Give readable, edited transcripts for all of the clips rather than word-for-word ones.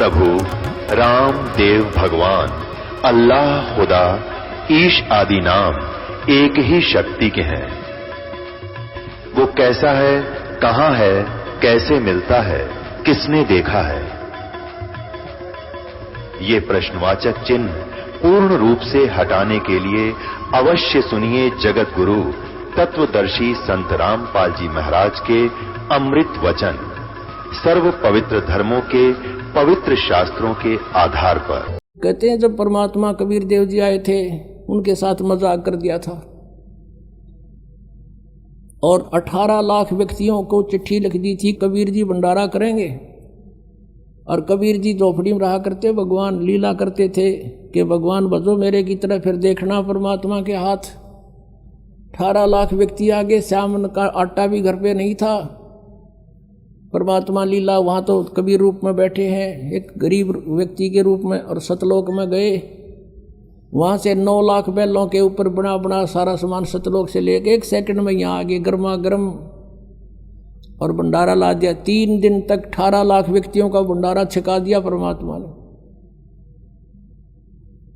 प्रभु राम देव भगवान अल्लाह खुदा ईश आदि नाम एक ही शक्ति के हैं। वो कैसा है, कहां है, कैसे मिलता है, किसने देखा है? ये प्रश्नवाचक चिन्ह पूर्ण रूप से हटाने के लिए अवश्य सुनिए जगत गुरु तत्वदर्शी संत रामपाल जी महाराज के अमृत वचन, सर्व पवित्र धर्मों के पवित्र शास्त्रों के आधार पर। कहते हैं जब परमात्मा कबीर देव जी आए थे, उनके साथ मजाक कर दिया था और 18 लाख व्यक्तियों को चिट्ठी लिख दी थी, कबीर जी भंडारा करेंगे। और कबीर जी झोपड़ी में रहा करते, भगवान लीला करते थे कि भगवान बजो मेरे की तरफ, फिर देखना परमात्मा के हाथ। 18 लाख व्यक्ति आगे, श्याम का आटा भी घर पे नहीं था। परमात्मा लीला, वहाँ तो कबीर रूप में बैठे हैं एक गरीब व्यक्ति के रूप में, और सतलोक में गए, वहाँ से 9 लाख बैलों के ऊपर बना बना सारा सामान सतलोक से लेके 1 सेकंड में यहाँ आगे गर्मा गर्म और भंडारा ला दिया। 3 दिन तक 18 लाख व्यक्तियों का भंडारा छिका दिया परमात्मा ने।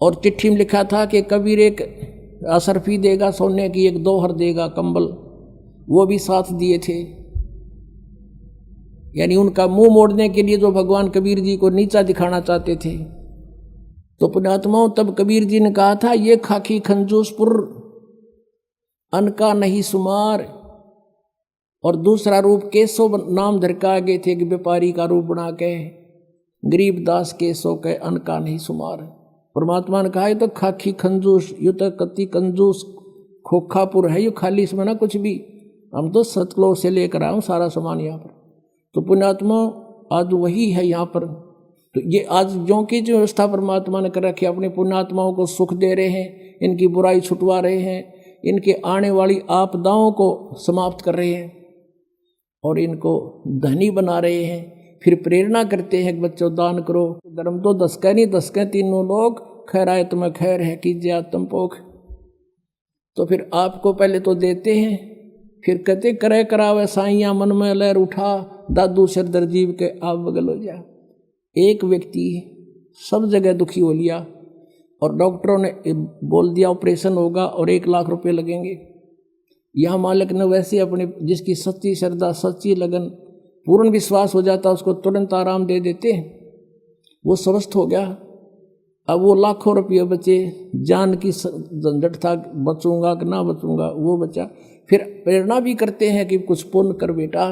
और चिट्ठी में लिखा था कि कबीर एक असरफी देगा सोने की, एक दोहर देगा कंबल, वो भी साथ दिए थे। यानी उनका मुंह मोड़ने के लिए जो भगवान कबीर जी को नीचा दिखाना चाहते थे। तो पुण्यात्माओं, तब कबीर जी ने कहा था, ये खाकी खंजूसपुर अनका नहीं सुमार। और दूसरा रूप केशव नाम धरका गए थे कि व्यापारी का रूप बना के, गरीब दास केशव के अनका नहीं सुमार। परमात्मा ने कहा, ये तो खाकी खंजूस, ये तो कति कंजूस खोखापुर है, ये खाली इसमें ना कुछ भी, हम तो सतलोक से लेकर आए सारा सामान यहाँ पर। तो पुण्यात्मा आज वही है यहाँ पर। तो ये आज जो की जो व्यवस्था परमात्मा ने कर रखी है, अपने पुण्यात्माओं को सुख दे रहे हैं, इनकी बुराई छुटवा रहे हैं, इनके आने वाली आपदाओं को समाप्त कर रहे हैं और इनको धनी बना रहे हैं। फिर प्रेरणा करते हैं कि बच्चों दान करो, धर्म तो 10 का नहीं 10 के तीनों लोग, खैर आए तुम्हें खैर है, कीजिए आत्म पोख। तो फिर आपको पहले तो देते हैं, फिर कहते करे करावे साइया मन में लहर उठा, दादू सिर दर्जीव के आप बगल हो जा। एक व्यक्ति सब जगह दुखी हो लिया और डॉक्टरों ने बोल दिया ऑपरेशन होगा और 1 लाख रुपए लगेंगे। यह मालिक ने वैसे अपने जिसकी सच्ची श्रद्धा, सच्ची लगन, पूर्ण विश्वास हो जाता, उसको तुरंत आराम दे देते हैं। वो स्वस्थ हो गया। अब वो लाखों रुपये बचे, जान की झंझट था, बचूंगा कि ना बचूंगा, वो बचा। फिर प्रेरणा भी करते हैं कि कुछ पुण्य कर बेटा।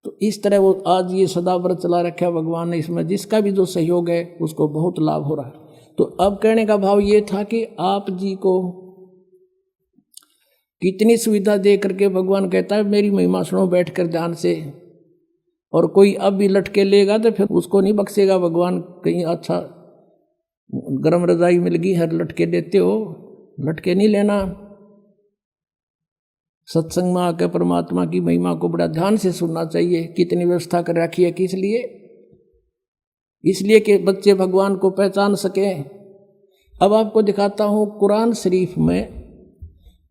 तो इस तरह वो आज ये सदाव्रत चला रखा भगवान ने, इसमें जिसका भी जो सहयोग है उसको बहुत लाभ हो रहा है। तो अब कहने का भाव ये था कि आप जी को कितनी सुविधा दे करके भगवान कहता है मेरी महिमा सुनो बैठ कर ध्यान से। और कोई अब भी लटके लेगा तो फिर उसको नहीं बख्शेगा भगवान। कहीं अच्छा गर्म रजाई मिल गई, हर लटके देते हो, लटके नहीं लेना। सत्संग में आकर परमात्मा की महिमा को बड़ा ध्यान से सुनना चाहिए। कितनी व्यवस्था कर रखी है, किस लिए? इसलिए कि बच्चे भगवान को पहचान सकें। अब आपको दिखाता हूँ कुरान शरीफ में,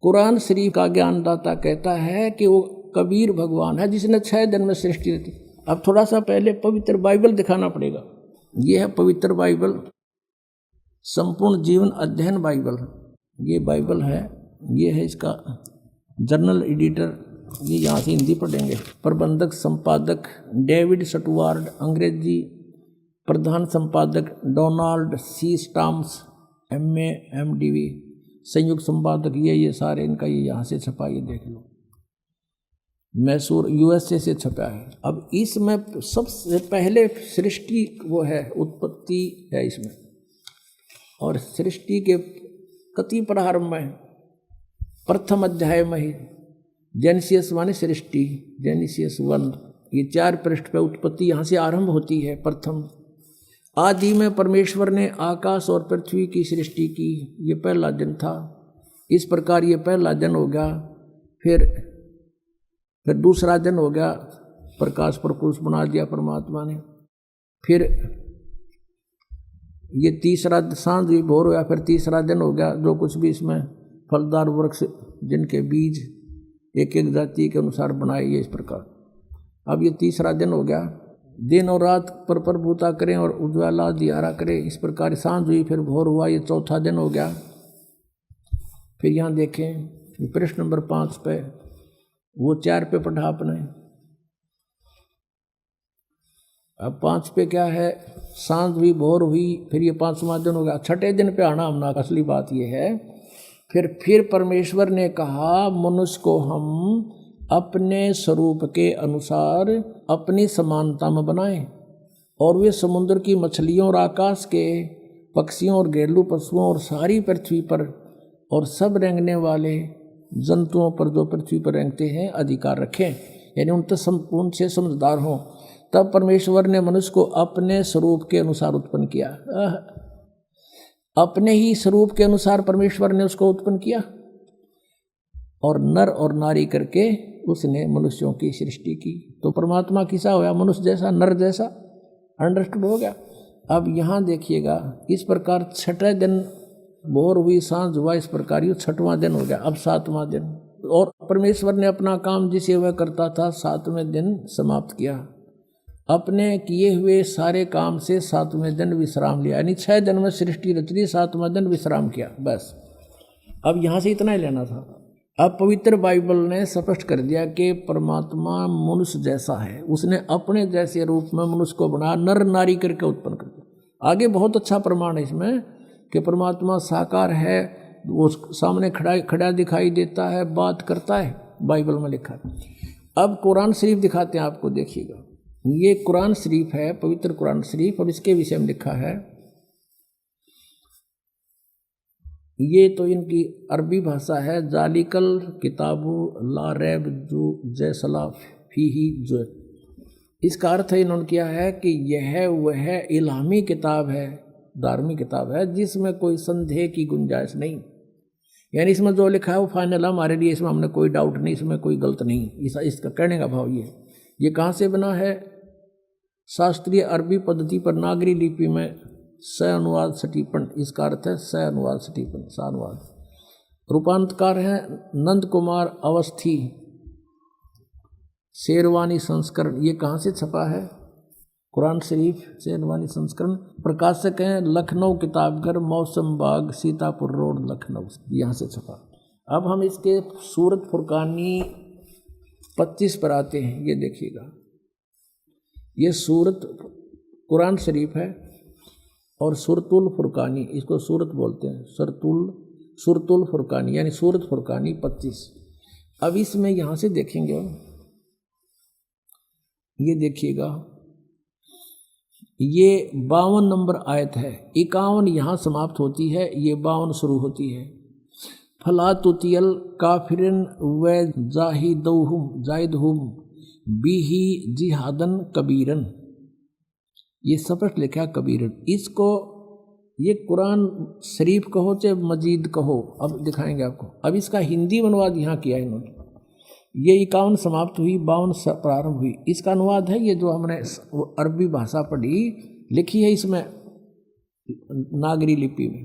कुरान शरीफ का ज्ञानदाता कहता है कि वो कबीर भगवान है जिसने 6 दिन में सृष्टि रची। अब थोड़ा सा पहले पवित्र बाइबल दिखाना पड़ेगा। ये है पवित्र बाइबल, संपूर्ण जीवन अध्ययन बाइबल। ये बाइबल है, ये है इसका जर्नल एडिटर, ये यहाँ से हिंदी पढ़ेंगे। प्रबंधक संपादक डेविड स्टुअर्ट, अंग्रेजी प्रधान संपादक Donald C Stams, MA MDV, संयुक्त संपादक ये सारे इनका ये यहाँ से छपा, ये देख लो, मैसूर USA से छपा है। अब इसमें सबसे पहले सृष्टि वो है, उत्पत्ति है इसमें, और सृष्टि के कति प्रारंभ में प्रथम अध्याय में ही जेनेसिस माने सृष्टि, जेनेसिस 1, ये 4 पृष्ठ पे उत्पत्ति यहाँ से आरंभ होती है। प्रथम आदि में परमेश्वर ने आकाश और पृथ्वी की सृष्टि की, ये पहला दिन था। इस प्रकार ये पहला दिन हो गया। फिर दूसरा दिन हो गया, प्रकाश प्रपुरुष बना दिया परमात्मा ने। फिर ये तीसरा सांझ भी भोर हुआ, फिर तीसरा दिन हो गया। जो कुछ भी इसमें फलदार वृक्ष जिनके बीज एक एक जाति के अनुसार बनाए, ये इस प्रकार। अब ये तीसरा दिन हो गया। दिन और रात पर प्रभुता करें और उज्ज्वला दियारा करें। इस प्रकार सांझ हुई, फिर भोर हुआ, ये चौथा दिन हो गया। फिर यहाँ देखें प्रश्न नंबर 5 पे, वो 4 पे पढ़ा आपने। अब 5 पे क्या है, सांझ हुई, भोर हुई, फिर ये 5वां दिन हो गया। छठे दिन पे आना हमने, असली बात ये है। फिर परमेश्वर ने कहा मनुष्य को हम अपने स्वरूप के अनुसार अपनी समानता में बनाएं, और वे समुद्र की मछलियों और आकाश के पक्षियों और घरेलू पशुओं और सारी पृथ्वी पर और सब रेंगने वाले जंतुओं पर जो पृथ्वी पर रेंगते हैं अधिकार रखें, यानी उनसे समझदार हों। तब परमेश्वर ने मनुष्य को अपने स्वरूप के अनुसार उत्पन्न किया। अपने ही स्वरूप के अनुसार परमेश्वर ने उसको उत्पन्न किया, और नर और नारी करके उसने मनुष्यों की सृष्टि की। तो परमात्मा किसा होया, मनुष्य जैसा, नर जैसा। अंडरस्टूड हो गया। अब यहाँ देखिएगा, इस प्रकार छठे दिन भोर हुई, सांझ हुआ, इस प्रकार ये 6वां दिन हो गया। अब 7वां दिन, और परमेश्वर ने अपना काम जिसे वह करता था 7वें दिन समाप्त किया। अपने किए हुए सारे काम से 7वें दिन विश्राम लिया, यानी 6 दिन में सृष्टि रच दी, 7वां दिन विश्राम किया, बस। अब यहाँ से इतना ही लेना था। अब पवित्र बाइबल ने स्पष्ट कर दिया कि परमात्मा मनुष्य जैसा है, उसने अपने जैसे रूप में मनुष्य को बना, नर नारी करके उत्पन्न कर दिया। आगे बहुत अच्छा प्रमाण है इसमें कि परमात्मा साकार है, वो सामने खड़ा दिखाई देता है, बात करता है, बाइबल में लिखा है। अब कुरान शरीफ दिखाते हैं आपको, देखिएगा। ये कुरान शरीफ है, पवित्र कुरान शरीफ, और इसके विषय में लिखा है। ये तो इनकी अरबी भाषा है। जालिकल किताबु ला रैब जो जैसला फीही जो, इसका अर्थ है इन्होंने किया है कि यह वह इल्हामी किताब है, धार्मिक किताब है, जिसमें कोई संदेह की गुंजाइश नहीं। यानी इसमें जो लिखा है वो फाइनल है हमारे लिए, इसमें हमने कोई डाउट नहीं, इसमें कोई गलत नहीं। इसका कहने का भाव ये कहाँ से बना है? शास्त्रीय अरबी पद्धति पर नागरी लिपि में स अनुवाद सटीपन, इसका अर्थ है स अनुवाद सटीपन, स अनुवाद। रूपांतकार है नंद कुमार अवस्थी, शेरवानी संस्करण। ये कहाँ से छपा है? कुरान शरीफ शेरवानी संस्करण। प्रकाशक हैं लखनऊ किताबघर, मौसम बाग, सीतापुर रोड, लखनऊ, यहाँ से छपा। अब हम इसके सूरत फुरकानी 25 पर आते हैं। ये देखिएगा, ये सूरत कुरान शरीफ है और सुरतुल फुरकानी, इसको सूरत बोलते हैं, सुरतुल फुरकानी, यानी सूरत फुरकानी 25। अब इसमें यहाँ से देखेंगे, ये देखिएगा, ये 52 नंबर आयत है। 51 यहाँ समाप्त होती है, ये 52 शुरू होती है। फला तुतियल काफिरन व जाहिदहुम बिही जिहादन कबीरन, ये स्पष्ट लिखा कबीरन। इसको ये कुरान शरीफ कहो चाहे मजीद कहो, अब दिखाएंगे आपको। अब इसका हिंदी अनुवाद यहाँ किया इन्होंने। ये 51 समाप्त हुई, 52 प्रारंभ हुई। इसका अनुवाद है ये जो हमने अरबी भाषा पढ़ी, लिखी है इसमें नागरी लिपि में।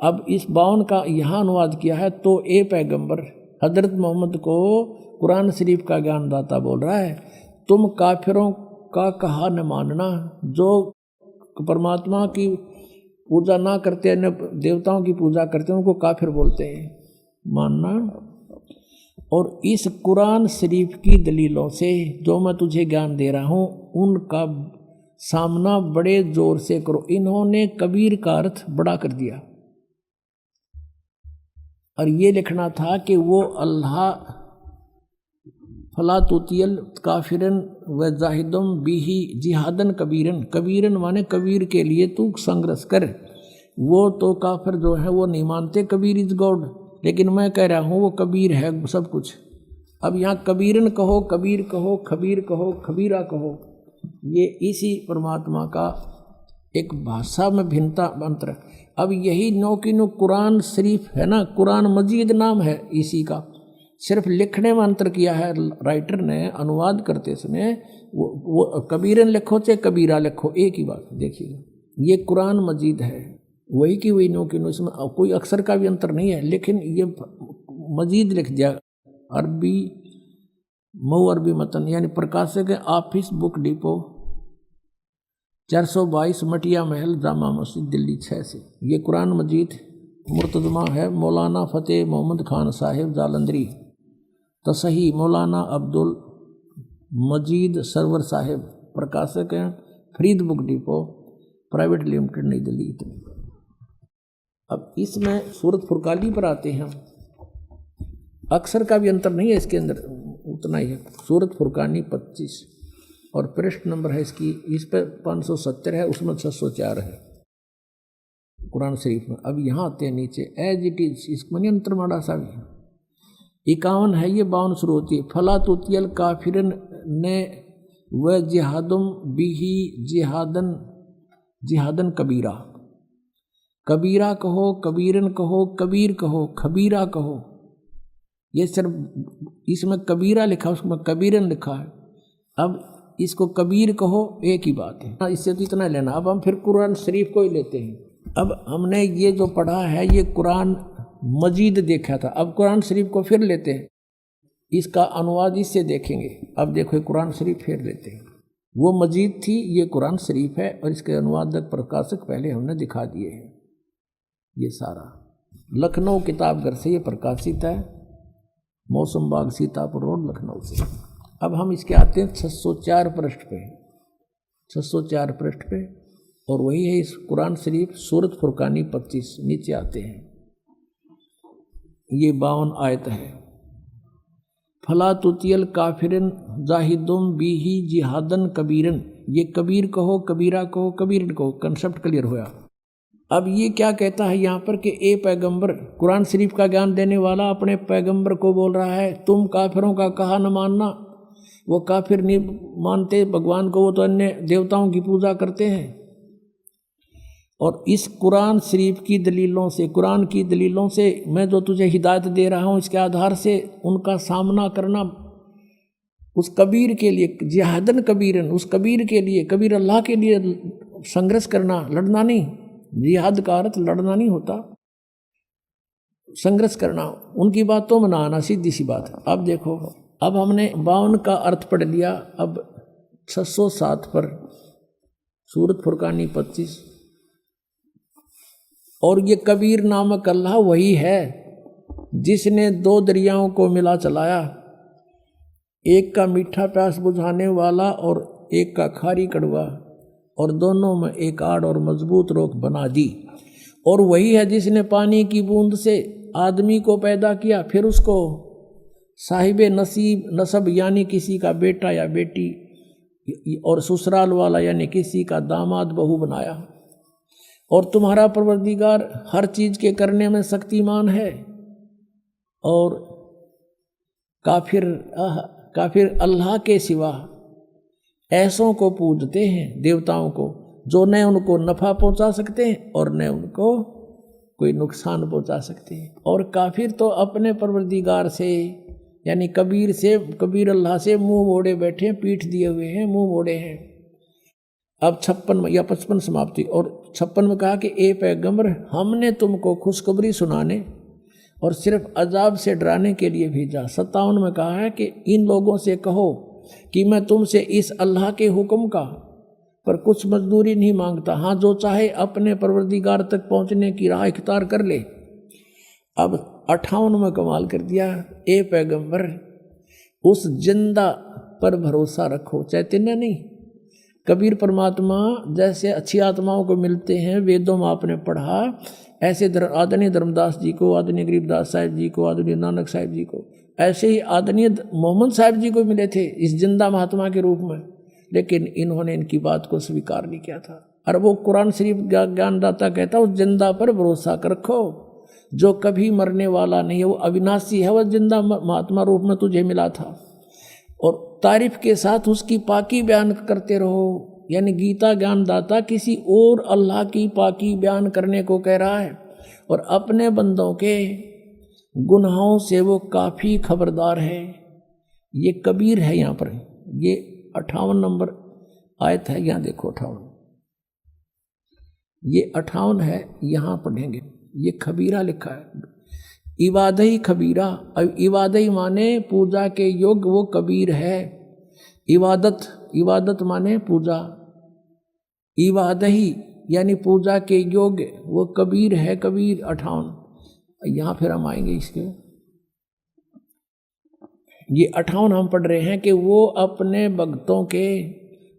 अब इस 52 का यहाँ अनुवाद किया है। तो ए पैगंबर हजरत मोहम्मद को कुरान शरीफ का ज्ञानदाता बोल रहा है, तुम काफिरों का कहा न मानना, जो परमात्मा की पूजा ना करते हैं, देवताओं की पूजा करते हैं, उनको काफिर बोलते हैं, मानना। और इस कुरान शरीफ की दलीलों से जो मैं तुझे ज्ञान दे रहा हूँ उनका सामना बड़े जोर से करो। इन्होंने कबीर का अर्थ बड़ा कर दिया, और ये लिखना था कि वो अल्लाह फला तुतियल काफिरन व जाहिदम बिही जिहादन कबीरन, कबीरन माने कबीर के लिए तू संघर्ष कर। वो तो काफिर जो है वो नहीं मानते कबीर इज गॉड, लेकिन मैं कह रहा हूँ वो कबीर है सब कुछ। अब यहाँ कबीरन कहो, कबीर कहो, खबीर कहो, खबीरा कहो, ये इसी परमात्मा का एक भाषा में भिन्नता अंतर। अब यही नो की नो कुरान शरीफ है ना, कुरान मजीद नाम है इसी का, सिर्फ लिखने में अंतर किया है राइटर ने। अनुवाद करते समय वो कबीरन लिखो चाहे कबीरा लिखो, एक ही बात। देखिएगा, ये कुरान मजीद है, वही की वही नो की नो, इसमें कोई अक्षर का भी अंतर नहीं है, लेकिन ये मजीद लिख दिया। अरबी मऊ अरबी मतन, यानी प्रकाशक है ऑफिस बुक डिपो 422 मटिया महल, जामा मस्जिद, दिल्ली 6 से। ये कुरान मजीद मुर्तजमा है मौलाना फ़तेह मोहम्मद खान साहिब जालंधरी, तसही मौलाना अब्दुल मजीद सरवर साहिब, प्रकाशक हैं Farid book depot private limited, नई दिल्ली। इतनी। अब इसमें सूरत फुरकानी पर आते हैं। अक्षर का भी अंतर नहीं है इसके अंदर, उतना ही है। सूरत फुरकानी 25 और पृष्ठ नंबर है इसकी, इस पर 570 है, उसमें 604 है कुरान शरीफ में। अब यहाँ आते हैं नीचे, एज इट इज, इसमें नहीं अंतर माड़ा सा भी। 51 है ये, 52 शुरू होती है। फला तुतियल काफिरन ने व जिहादुम बिही जिहादन, जिहादन कबीरा। कबीरा कहो, कबीरन कहो, कबीर कहो, खबीरा कहो। ये सिर्फ इसमें कबीरा लिखा, उसमें कबीरन लिखा है। अब इसको कबीर कहो, एक ही बात है, इससे तो इतना लेना। अब हम फिर कुरान शरीफ को ही लेते हैं। अब हमने ये जो पढ़ा है ये कुरान मजीद देखा था, अब कुरान शरीफ को फिर लेते हैं, इसका अनुवाद इससे देखेंगे। अब देखो कुरान शरीफ फिर लेते हैं, वो मजीद थी, ये कुरान शरीफ है, और इसके अनुवादक प्रकाशक पहले हमने दिखा दिए हैं। ये सारा लखनऊ किताबघर से ये प्रकाशित है, मौसम बाग सीतापुर रोड लखनऊ से। अब हम इसके आते हैं 604 पृष्ठ पे, 604 पृष्ठ पे, और वही है इस कुरान शरीफ सूरत फुरकानी 25। नीचे आते हैं, ये 52 आयत है। फला तुतियल काफिरन जाहिदुम बिही जिहादन कबीरन। ये कबीर कहो, कबीरा कहो, कबीरन कहो, कंसेप्ट क्लियर होया। अब ये क्या कहता है यहाँ पर कि ए पैगंबर, कुरान शरीफ का ज्ञान देने वाला अपने पैगंबर को बोल रहा है, तुम काफिरों का कहा न मानना। वो काफिर नहीं मानते भगवान को, वो तो अन्य देवताओं की पूजा करते हैं। और इस कुरान शरीफ की दलीलों से, कुरान की दलीलों से मैं जो तुझे हिदायत दे रहा हूँ, इसके आधार से उनका सामना करना उस कबीर के लिए, जिहादन कबीरन, उस कबीर के लिए, कबीर अल्लाह के लिए संघर्ष करना, लड़ना नहीं। जिहाद का अर्थ लड़ना नहीं होता, संघर्ष करना, उनकी बातों में ना आना, सीधी सी बात है। अब देखो, अब हमने 52 का अर्थ पढ़ लिया। अब 607 पर सूरत फुरकानी 25, और ये कबीर नामक अल्लाह वही है जिसने 2 दरियाओं को मिला चलाया, एक का मीठा प्यास बुझाने वाला और एक का खारी कड़वा, और दोनों में एक आड़ और मजबूत रोक बना दी। और वही है जिसने पानी की बूंद से आदमी को पैदा किया, फिर उसको साहिब नसीब नसब यानी किसी का बेटा या बेटी, और ससुराल वाला यानी किसी का दामाद बहू बनाया। और तुम्हारा परवरदिगार हर चीज के करने में शक्तिमान है। और काफिर अल्लाह के सिवा ऐसों को पूजते हैं, देवताओं को, जो न उनको नफ़ा पहुंचा सकते हैं और न उनको कोई नुकसान पहुंचा सकते हैं। और काफिर तो अपने परवरदिगार से यानी कबीर से, कबीर अल्लाह से मुंह मोड़े बैठे हैं, पीठ दिए हुए हैं, मुंह मोड़े हैं। अब 56 या 55 समाप्ति। और 56 में कहा कि ए पैगंबर, हमने तुमको खुशखबरी सुनाने और सिर्फ अजाब से डराने के लिए भेजा। 57 में कहा है कि इन लोगों से कहो कि मैं तुमसे इस अल्लाह के हुक्म का पर कुछ मजदूरी नहीं मांगता, हाँ जो चाहे अपने परवरदिगार तक पहुंचने की राह इख्तियार कर ले। अब 58 में कमाल कर दिया, ए पैगंबर उस जिंदा पर भरोसा रखो, चैतन्य नहीं। कबीर परमात्मा जैसे अच्छी आत्माओं को मिलते हैं, वेदों में आपने पढ़ा, ऐसे आदरणीय धर्मदास जी को, आदरणीय गरीबदास साहिब जी को, आदरणीय नानक साहिब जी को, ऐसे ही आदरणीय मोहम्मद साहिब जी को मिले थे इस जिंदा महात्मा के रूप में। लेकिन इन्होंने इनकी बात को स्वीकार नहीं किया था। और वो कुरान शरीफ ज्ञानदाता कहता है उस जिंदा पर भरोसा कर रखो जो कभी मरने वाला नहीं है, वो अविनाशी है, वह जिंदा महात्मा रूप में तुझे मिला था। और तारीफ के साथ उसकी पाकी बयान करते रहो। यानी गीता ज्ञानदाता किसी और अल्लाह की पाकी बयान करने को कह रहा है, और अपने बंदों के गुनाहों से वो काफ़ी खबरदार है। ये कबीर है यहाँ पर, ये 58 नंबर आयत है, यहाँ देखो 58, ये 58 है, यहाँ पढ़ेंगे। ये खबीरा लिखा है, इबादई खबीरा। अब इबादई माने पूजा के योग्य, वो कबीर है। इबादत, इबादत माने पूजा, इबादही यानी पूजा के योग्य वो कबीर है, कबीर 58। यहाँ फिर हम आएंगे इसके, ये 58 हम पढ़ रहे हैं कि वो अपने भक्तों के,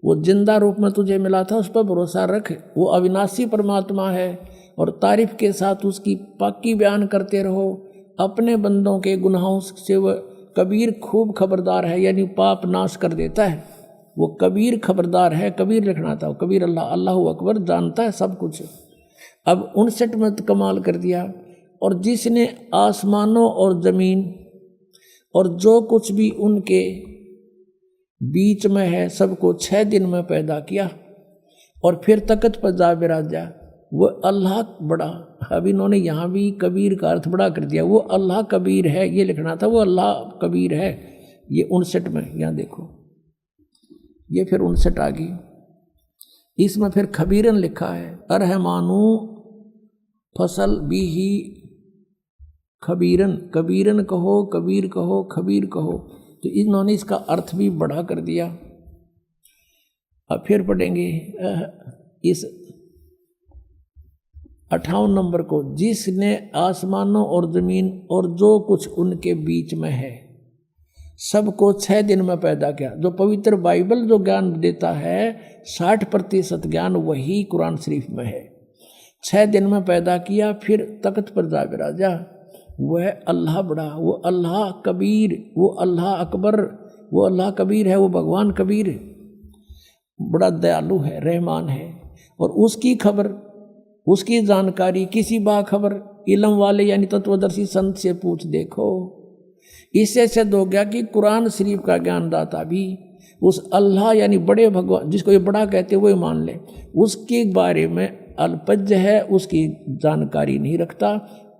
वो जिंदा रूप में तुझे मिला था उस पर भरोसा रख, वो अविनाशी परमात्मा है और तारीफ के साथ उसकी पाकी बयान करते रहो। अपने बंदों के गुनाहों से वह कबीर खूब खबरदार है, यानी पाप नाश कर देता है। वो कबीर खबरदार है, कबीर लिखना था, कबीर अल्लाह, अल्लाह अकबर, जानता है सब कुछ। अब 59 में कमाल कर दिया। और जिसने आसमानों और जमीन और जो कुछ भी उनके बीच में है सबको 6 दिन में पैदा किया और फिर तख्त पर जा बिराजा, वो अल्लाह बड़ा। अब इन्होंने यहाँ भी कबीर का अर्थ बड़ा कर दिया, वो अल्लाह कबीर है, ये लिखना था, वो अल्लाह कबीर है। ये 59 में, यहाँ देखो, ये फिर 59 आ गई। इसमें फिर खबीरन लिखा है, अरहमानू फसल भी ही खबीरन, कबीरन कहो, कबीर कहो, खबीर कहो। तो इन्होंने इसका अर्थ भी बढ़ा कर दिया। अब फिर पढ़ेंगे इस 58 नंबर को, जिसने आसमानों और जमीन और जो कुछ उनके बीच में है सबको 6 दिन में पैदा किया। जो पवित्र बाइबल जो ज्ञान देता है 60% ज्ञान वही कुरान शरीफ में है। 6 दिन में पैदा किया, फिर तख्त पर जा बिराजा। वह अल्लाह बड़ा, वो अल्लाह कबीर, वो अल्लाह अकबर, वो अल्लाह कबीर है, वो भगवान कबीर बड़ा दयालु है, रहमान है। और उसकी खबर, उसकी जानकारी किसी बाखबर इल्म वाले यानी तत्वदर्शी संत से पूछ देखो। इससे सिद्ध हो गया कि कुरान शरीफ का ज्ञानदाता भी उस अल्लाह यानी बड़े भगवान, जिसको ये बड़ा कहते हैं, वो मान ले, उसके बारे में अल्पज्ञ है, उसकी जानकारी नहीं रखता।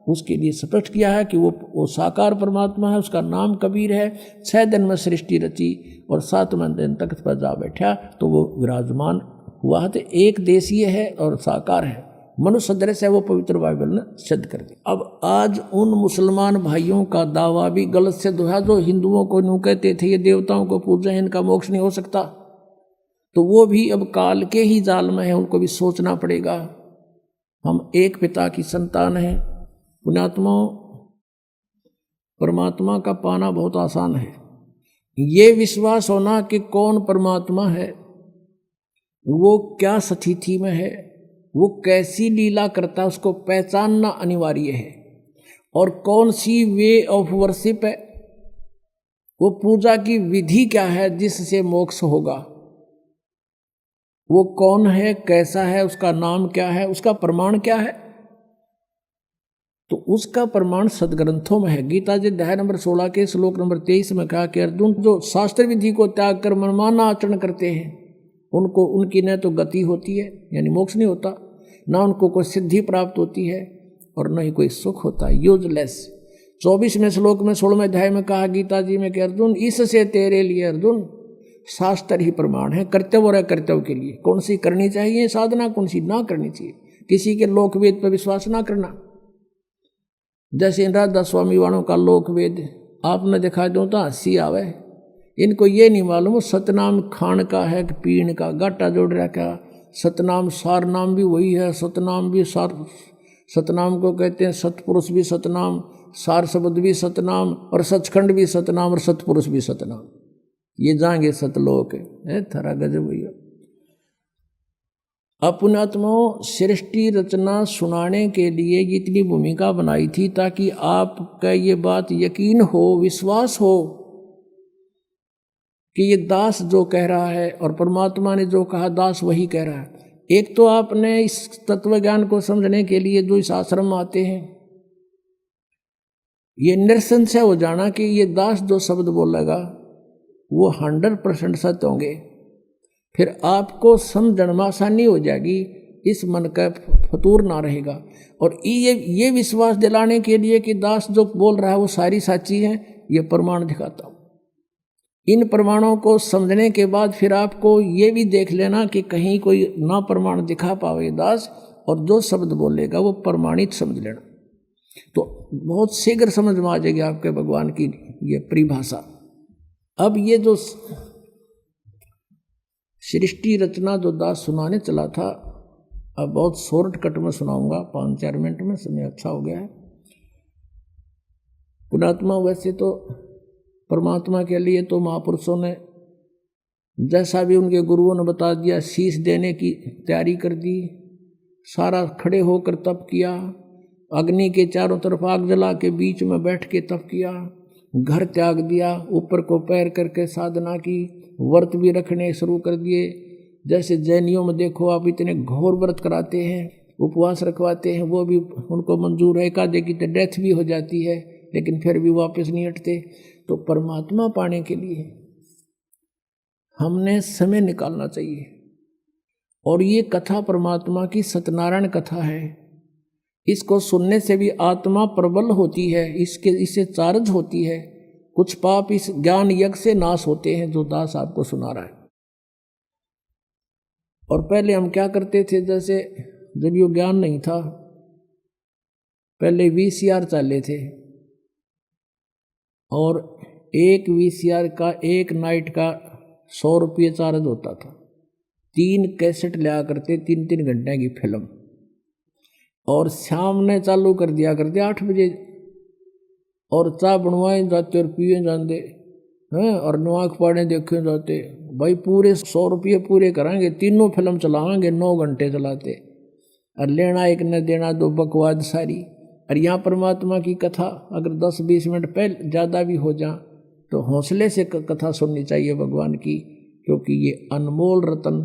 उसके लिए स्पष्ट किया है कि वो साकार परमात्मा है, उसका नाम कबीर है। 6 दिन में सृष्टि रची और 7वें दिन तख्त पर जा बैठा तो वो विराजमान हुआ। तो एक देशीय है और साकार है, मनुष्य सदृश है, वो पवित्र बाइबल ने सिद्ध कर दिया। अब आज उन मुसलमान भाइयों का दावा भी गलत सिद्ध हुआ जो हिंदुओं को यूँ कहते थे ये देवताओं को पूजे, इनका मोक्ष नहीं हो सकता। तो वो भी अब काल के ही जाल में है, उनको भी सोचना पड़ेगा। हम एक पिता की संतान हैं। पुण्यात्मा, परमात्मा का पाना बहुत आसान है। ये विश्वास होना कि कौन परमात्मा है, वो क्या स्थिति में है, वो कैसी लीला करता है, उसको पहचानना अनिवार्य है। और कौन सी वे ऑफ वर्शिप है, वो पूजा की विधि क्या है जिससे मोक्ष होगा, वो कौन है, कैसा है, उसका नाम क्या है, उसका प्रमाण क्या है। तो उसका प्रमाण सदग्रंथों में है। गीता जी अध्याय नंबर 16 के श्लोक नंबर 23 में कहा कि अर्जुन, जो शास्त्र विधि को त्याग कर मनमाना आचरण करते हैं उनको, उनकी न तो गति होती है यानी मोक्ष नहीं होता, ना उनको कोई सिद्धि प्राप्त होती है और न ही कोई सुख होता है, यूजलेस। 24वें श्लोक में 16वें अध्याय में कहा गीता जी में कि अर्जुन, इससे तेरे लिए अर्जुन शास्त्र ही प्रमाण है कर्तव्य और अकर्तव्य के लिए। कौन सी करनी चाहिए साधना, कौन सी ना करनी चाहिए। किसी के लोकवेद पर विश्वास ना करना। जैसे इन राधा स्वामी वालों का लोकवेद आपने दिखा दो तो हंसी आवे। इनको ये नहीं मालूम सतनाम खान का है कि पीण का, गाटा जोड़ रखा। सतनाम सार नाम भी वही है, सतनाम भी सार, सतनाम को कहते हैं सतपुरुष भी सतनाम, सार शब्द भी सतनाम, और सचखंड भी सतनाम, और सतपुरुष भी सतनाम। ये जाएंगे सतलोक है। थरा गजब भैया। अपनात्माओं, सृष्टि रचना सुनाने के लिए इतनी भूमिका बनाई थी ताकि आपका ये बात यकीन हो, विश्वास हो कि ये दास जो कह रहा है और परमात्मा ने जो कहा दास वही कह रहा है। एक तो आपने इस तत्व ज्ञान को समझने के लिए जो इस आश्रम में आते हैं, ये निरसंशय हो जाना कि ये दास जो शब्द बोलेगा वो 100% सत्य होंगे। फिर आपको समझने में आसानी हो जाएगी, इस मन का फतूर ना रहेगा। और ये विश्वास दिलाने के लिए कि दास जो बोल रहा है वो सारी साची है, ये प्रमाण दिखाता हूँ। इन प्रमाणों को समझने के बाद फिर आपको ये भी देख लेना कि कहीं कोई ना प्रमाण दिखा पावे दास, और जो शब्द बोलेगा वो प्रमाणित समझ लेना। तो बहुत शीघ्र समझ में आ जाएगी आपके भगवान की ये परिभाषा। अब ये जो सृष्टि रचना जो दास सुनाने चला था, अब बहुत शॉर्टकट में सुनाऊंगा, 5-4 मिनट में, समय अच्छा हो गया है। पुणात्मा वैसे तो परमात्मा के लिए तो महापुरुषों ने जैसा भी उनके गुरुओं ने बता दिया, शीश देने की तैयारी कर दी, सारा खड़े होकर तप किया, अग्नि के चारों तरफ आग जला के बीच में बैठ के तप किया, घर त्याग दिया, ऊपर को पैर करके साधना की, व्रत भी रखने शुरू कर दिए। जैसे जैनियों में देखो आप, इतने घोर व्रत कराते हैं, उपवास रखवाते हैं, वो भी उनको मंजूर है, एकाधे की तो डेथ भी हो जाती है, लेकिन फिर भी वापस नहीं हटते। तो परमात्मा पाने के लिए हमने समय निकालना चाहिए। और ये कथा परमात्मा की सत्यनारायण कथा है, इसको सुनने से भी आत्मा प्रबल होती है, इससे चार्ज होती है, कुछ पाप इस ज्ञान यज्ञ से नाश होते हैं जो दास आपको सुना रहा है। और पहले हम क्या करते थे, जैसे जब ये ज्ञान नहीं था, पहले VCR चाले थे, और एक VCR का एक नाइट का 100 रुपये चार्ज होता था। 3 कैसेट लिया करते, 3-3 घंटे की फिल्म, और शाम ने चालू कर दिया करते 8 बजे, और चाय बनवाए जाते और पिए जाते हैं, और नवाक पाड़े देखे जाते। भाई पूरे 100 रुपये पूरे कराएंगे, तीनों फिल्म चलाएंगे, 9 घंटे चलाते, और लेना एक न देना दो, बकवाद सारी। और यहाँ परमात्मा की कथा अगर 10-20 मिनट पहले ज़्यादा भी हो जाए तो हौसले से कथा सुननी चाहिए भगवान की, क्योंकि ये अनमोल रतन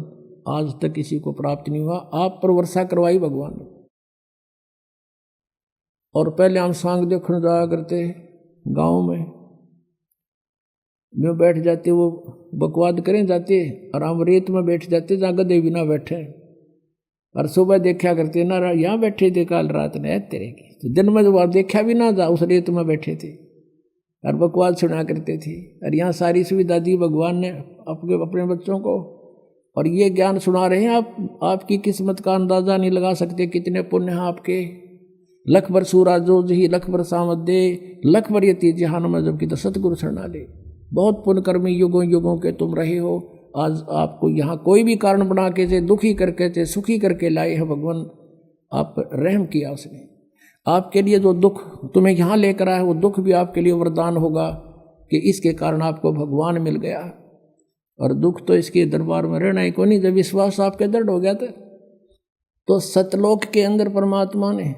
आज तक किसी को प्राप्त नहीं हुआ। आप पर वर्षा करवाई भगवान ने। और पहले हम सांग देखने जाया करते गाँव में बैठ जाते, वो बकवाद करें जाते, और हम रेत में बैठ जाते जहाँ गधे भी ना बैठे, और सुबह देखा करते ना, यहाँ बैठे थे काल रात ने तेरे की, तो दिन में जब देखा भी ना जा, उस रेत में बैठे थे और बकवाद सुना करते थे। और यहाँ सारी सुविधा दी भगवान ने अपने बच्चों को, और ये ज्ञान सुना रहे हैं आप। आपकी किस्मत का अंदाजा नहीं लगा सकते, कितने पुण्य हैं आपके। लख बर सूरा जो ही लख बर सामत दे, लख बर यती जहान में जबकि तो सतगुरु शरणा ले। बहुत पुण्यकर्मी युगों युगों के तुम रहे हो। आज आपको यहाँ कोई भी कारण बना के थे, दुखी करके थे, सुखी करके लाए हैं भगवान। आप रहम किया उसने, आपके लिए जो दुख तुम्हें यहाँ लेकर आया, वो दुख भी आपके लिए वरदान होगा कि इसके कारण आपको भगवान मिल गया। और दुख तो इसके दरबार में रहना ही को नहीं। जब विश्वास आपके दृढ़ हो गया था, तो सतलोक के अंदर परमात्मा ने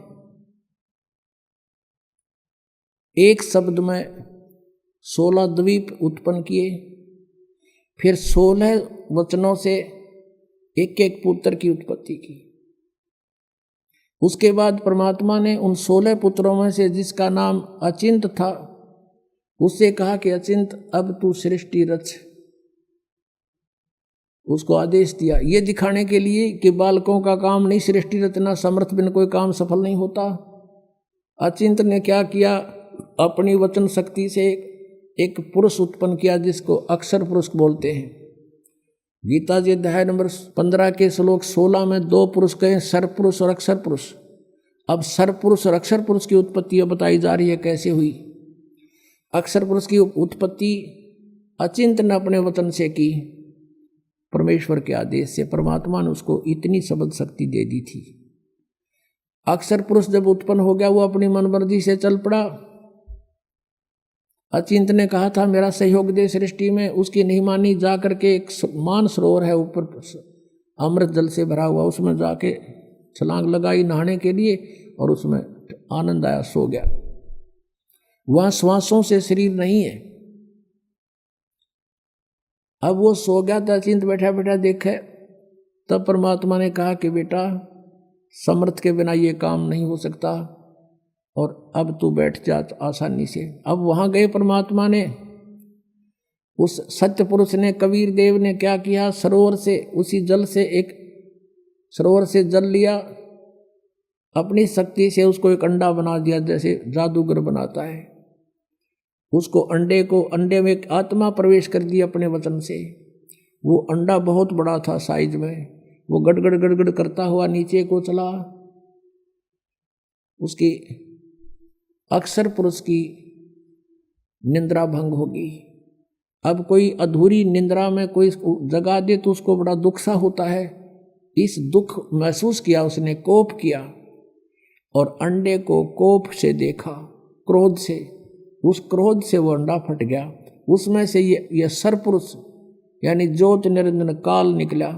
एक शब्द में 16 द्वीप उत्पन्न किए, फिर 16 वचनों से एक पुत्र की उत्पत्ति की। उसके बाद परमात्मा ने उन 16 पुत्रों में से जिसका नाम अचिंत था, उससे कहा कि अचिंत अब तू सृष्टि रच। उसको आदेश दिया, ये दिखाने के लिए कि बालकों का काम नहीं सृष्टि रचना, समर्थ बिन कोई काम सफल नहीं होता। अचिंत ने क्या किया, अपनी वचन शक्ति से एक पुरुष उत्पन्न किया जिसको अक्षर पुरुष बोलते हैं। गीता जी अध्याय नंबर 15 के श्लोक 16 में 2 पुरुष कहे, सर पुरुष और अक्षर पुरुष। अब सर पुरुष और अक्षर पुरुष की उत्पत्ति बताई जा रही है कैसे हुई। अक्षर पुरुष की उत्पत्ति अचिंत ने अपने वचन से की, परमेश्वर के आदेश से। परमात्मा ने उसको इतनी शब्द शक्ति दे दी थी। अक्षर पुरुष जब उत्पन्न हो गया, वो अपनी मनमर्जी से चल पड़ा। अचिंत ने कहा था मेरा सहयोग दे सृष्टि में, उसकी नहीं मानी। जा करके एक मान सरोवर है ऊपर अमृत जल से भरा हुआ, उसमें जाके छलांग लगाई नहाने के लिए, और उसमें आनंद आया, सो गया। वहाँ श्वासों से शरीर नहीं है। अब वो सो गया था, अचिंत बैठा बैठा देखे, तब परमात्मा ने कहा कि बेटा समर्थ के बिना ये काम नहीं हो सकता, और अब तू बैठ जा आसानी से। अब वहाँ गए परमात्मा ने, उस सत्य पुरुष ने, कबीर देव ने क्या किया, सरोवर से उसी जल से एक सरोवर से जल लिया, अपनी शक्ति से उसको एक अंडा बना दिया, जैसे जादूगर बनाता है। उसको अंडे में एक आत्मा प्रवेश कर दी अपने वचन से। वो अंडा बहुत बड़ा था साइज में, वो गड़गड़ गड़गड़ करता हुआ नीचे को चला। उसकी अक्षर पुरुष की निंद्रा भंग होगी, अब कोई अधूरी निंद्रा में कोई जगा दे तो उसको बड़ा दुख सा होता है। इस दुख महसूस किया उसने, कोप किया और अंडे को कोप से देखा, क्रोध से। उस क्रोध से वो अंडा फट गया, उसमें से ये सरपुरुष यानी ज्योत निरंजन काल निकला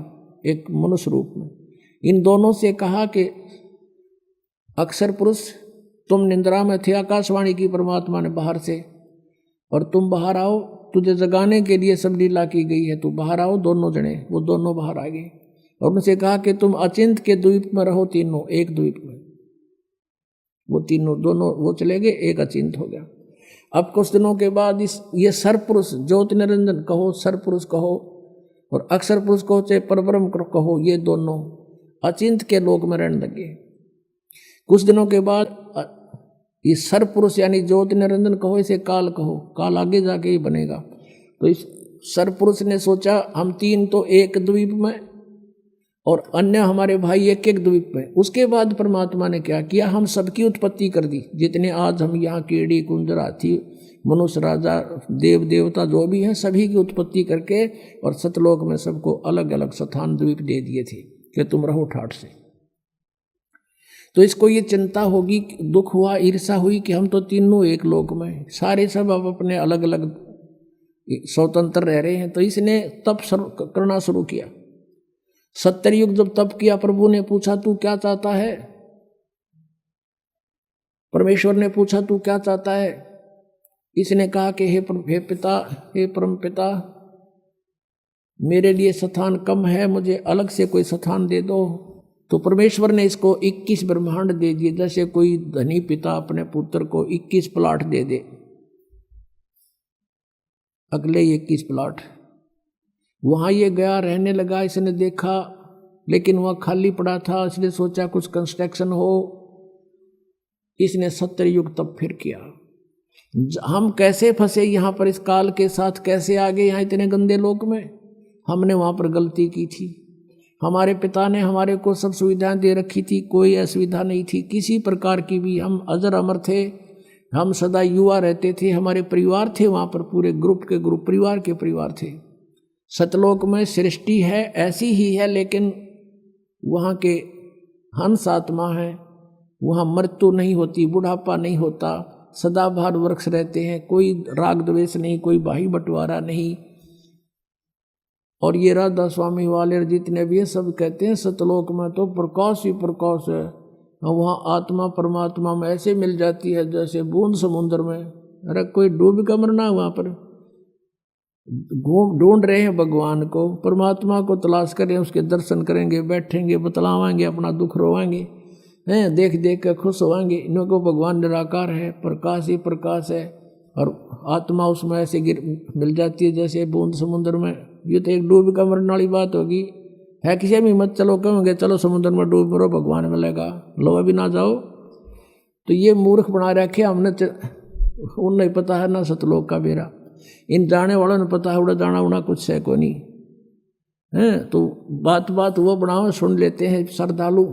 एक मनुष्य रूप में। इन दोनों से कहा कि अक्षर पुरुष तुम निंद्रा में थे, आकाशवाणी की परमात्मा ने बाहर से, और तुम बाहर आओ, तुझे जगाने के लिए सब लीला की गई है, तू बाहर आओ। दोनों जने वो दोनों बाहर आ गए और उनसे कहा कि तुम अचिंत के द्वीप में रहो, तीनों एक द्वीप में। वो तीनों दोनों वो चले गए, एक अचिंत हो गया। अब कुछ दिनों के बाद ये सरपुरुष ज्योत निरंजन कहो, सरपुरुष कहो और अक्षर पुरुष कहो, चाहे परब्रह्म कहो, ये दोनों अचिंत के लोक में रहने लगे। कुछ दिनों के बाद ये सरपुरुष यानी ज्योत निरंजन कहो, इसे काल कहो, काल आगे जाके ही बनेगा। तो इस सरपुरुष ने सोचा हम तीन तो एक द्वीप में और अन्य हमारे भाई एक एक द्वीप में। उसके बाद परमात्मा ने क्या किया, हम सबकी उत्पत्ति कर दी। जितने आज हम यहाँ कीड़ी कुंजर हाथी मनुष्य राजा देव देवता जो भी हैं, सभी की उत्पत्ति करके और सतलोक में सबको अलग अलग स्थान द्वीप दे दिए थे कि तुम रहो ठाठ से। तो इसको ये चिंता होगी, दुख हुआ, ईर्षा हुई कि हम तो तीनों एक लोक में, सारे सब अब अपने अलग अलग स्वतंत्र रह रहे हैं। तो इसने तप करना शुरू किया। 70 युग जब तप किया, प्रभु ने पूछा तू क्या चाहता है, परमेश्वर ने पूछा तू क्या चाहता है। इसने कहा कि हे पिता, हे परम पिता, मेरे लिए स्थान कम है, मुझे अलग से कोई स्थान दे दो। तो परमेश्वर ने इसको 21 ब्रह्मांड दे दिए, जैसे कोई धनी पिता अपने पुत्र को 21 प्लाट दे दे, अगले 21 प्लाट। वहाँ ये गया, रहने लगा। इसने देखा लेकिन वहाँ खाली पड़ा था, इसलिए सोचा कुछ कंस्ट्रक्शन हो। इसने 70 युग तब फिर किया। हम कैसे फंसे यहाँ पर, इस काल के साथ कैसे आ गए यहाँ इतने गंदे लोक में। हमने वहाँ पर गलती की थी। हमारे पिता ने हमारे को सब सुविधाएं दे रखी थी, कोई असुविधा नहीं थी किसी प्रकार की भी। हम अजर अमर थे, हम सदा युवा रहते थे। हमारे परिवार थे वहाँ पर, पूरे ग्रुप के ग्रुप, परिवार के परिवार थे। सतलोक में सृष्टि है ऐसी ही है, लेकिन वहाँ के हंस आत्मा है, वहाँ मृत्यु नहीं होती, बुढ़ापा नहीं होता, सदाबहार वृक्ष रहते हैं, कोई राग द्वेष नहीं, कोई भाई बंटवारा नहीं। और ये राधा स्वामी वाले जितने भी हैं सब कहते हैं सतलोक में तो प्रकाश ही प्रकाश है। वहाँ आत्मा परमात्मा में ऐसे मिल जाती है जैसे बूंद समुद्र में। अरे कोई डूब का मरना, वहाँ पर ढूंढ रहे हैं भगवान को, परमात्मा को तलाश करें, उसके दर्शन करेंगे, बैठेंगे, बतलावाएंगे, अपना दुख रोवाएंगे, हैं देख देख कर खुश होवाएंगे। इन्हों को भगवान निराकार है, प्रकाश ही प्रकाश है, और आत्मा उसमें ऐसे मिल जाती है जैसे बूंद समुद्र में। ये तो एक डूब का मरने वाली बात होगी, है किसी में मत चलो, कहेंगे चलो समुद्र में डूब मरो, भगवान मिलेगा, लो अभी ना जाओ। तो ये मूर्ख बना रखे हमने, उन नहीं पता है ना सतलोक का बेरा। इन जाने वालों ने पता है उड़ा जाना उड़ा कुछ है को नहीं है। तो बात बात वो बनाओ, सुन लेते हैं श्रद्धालु।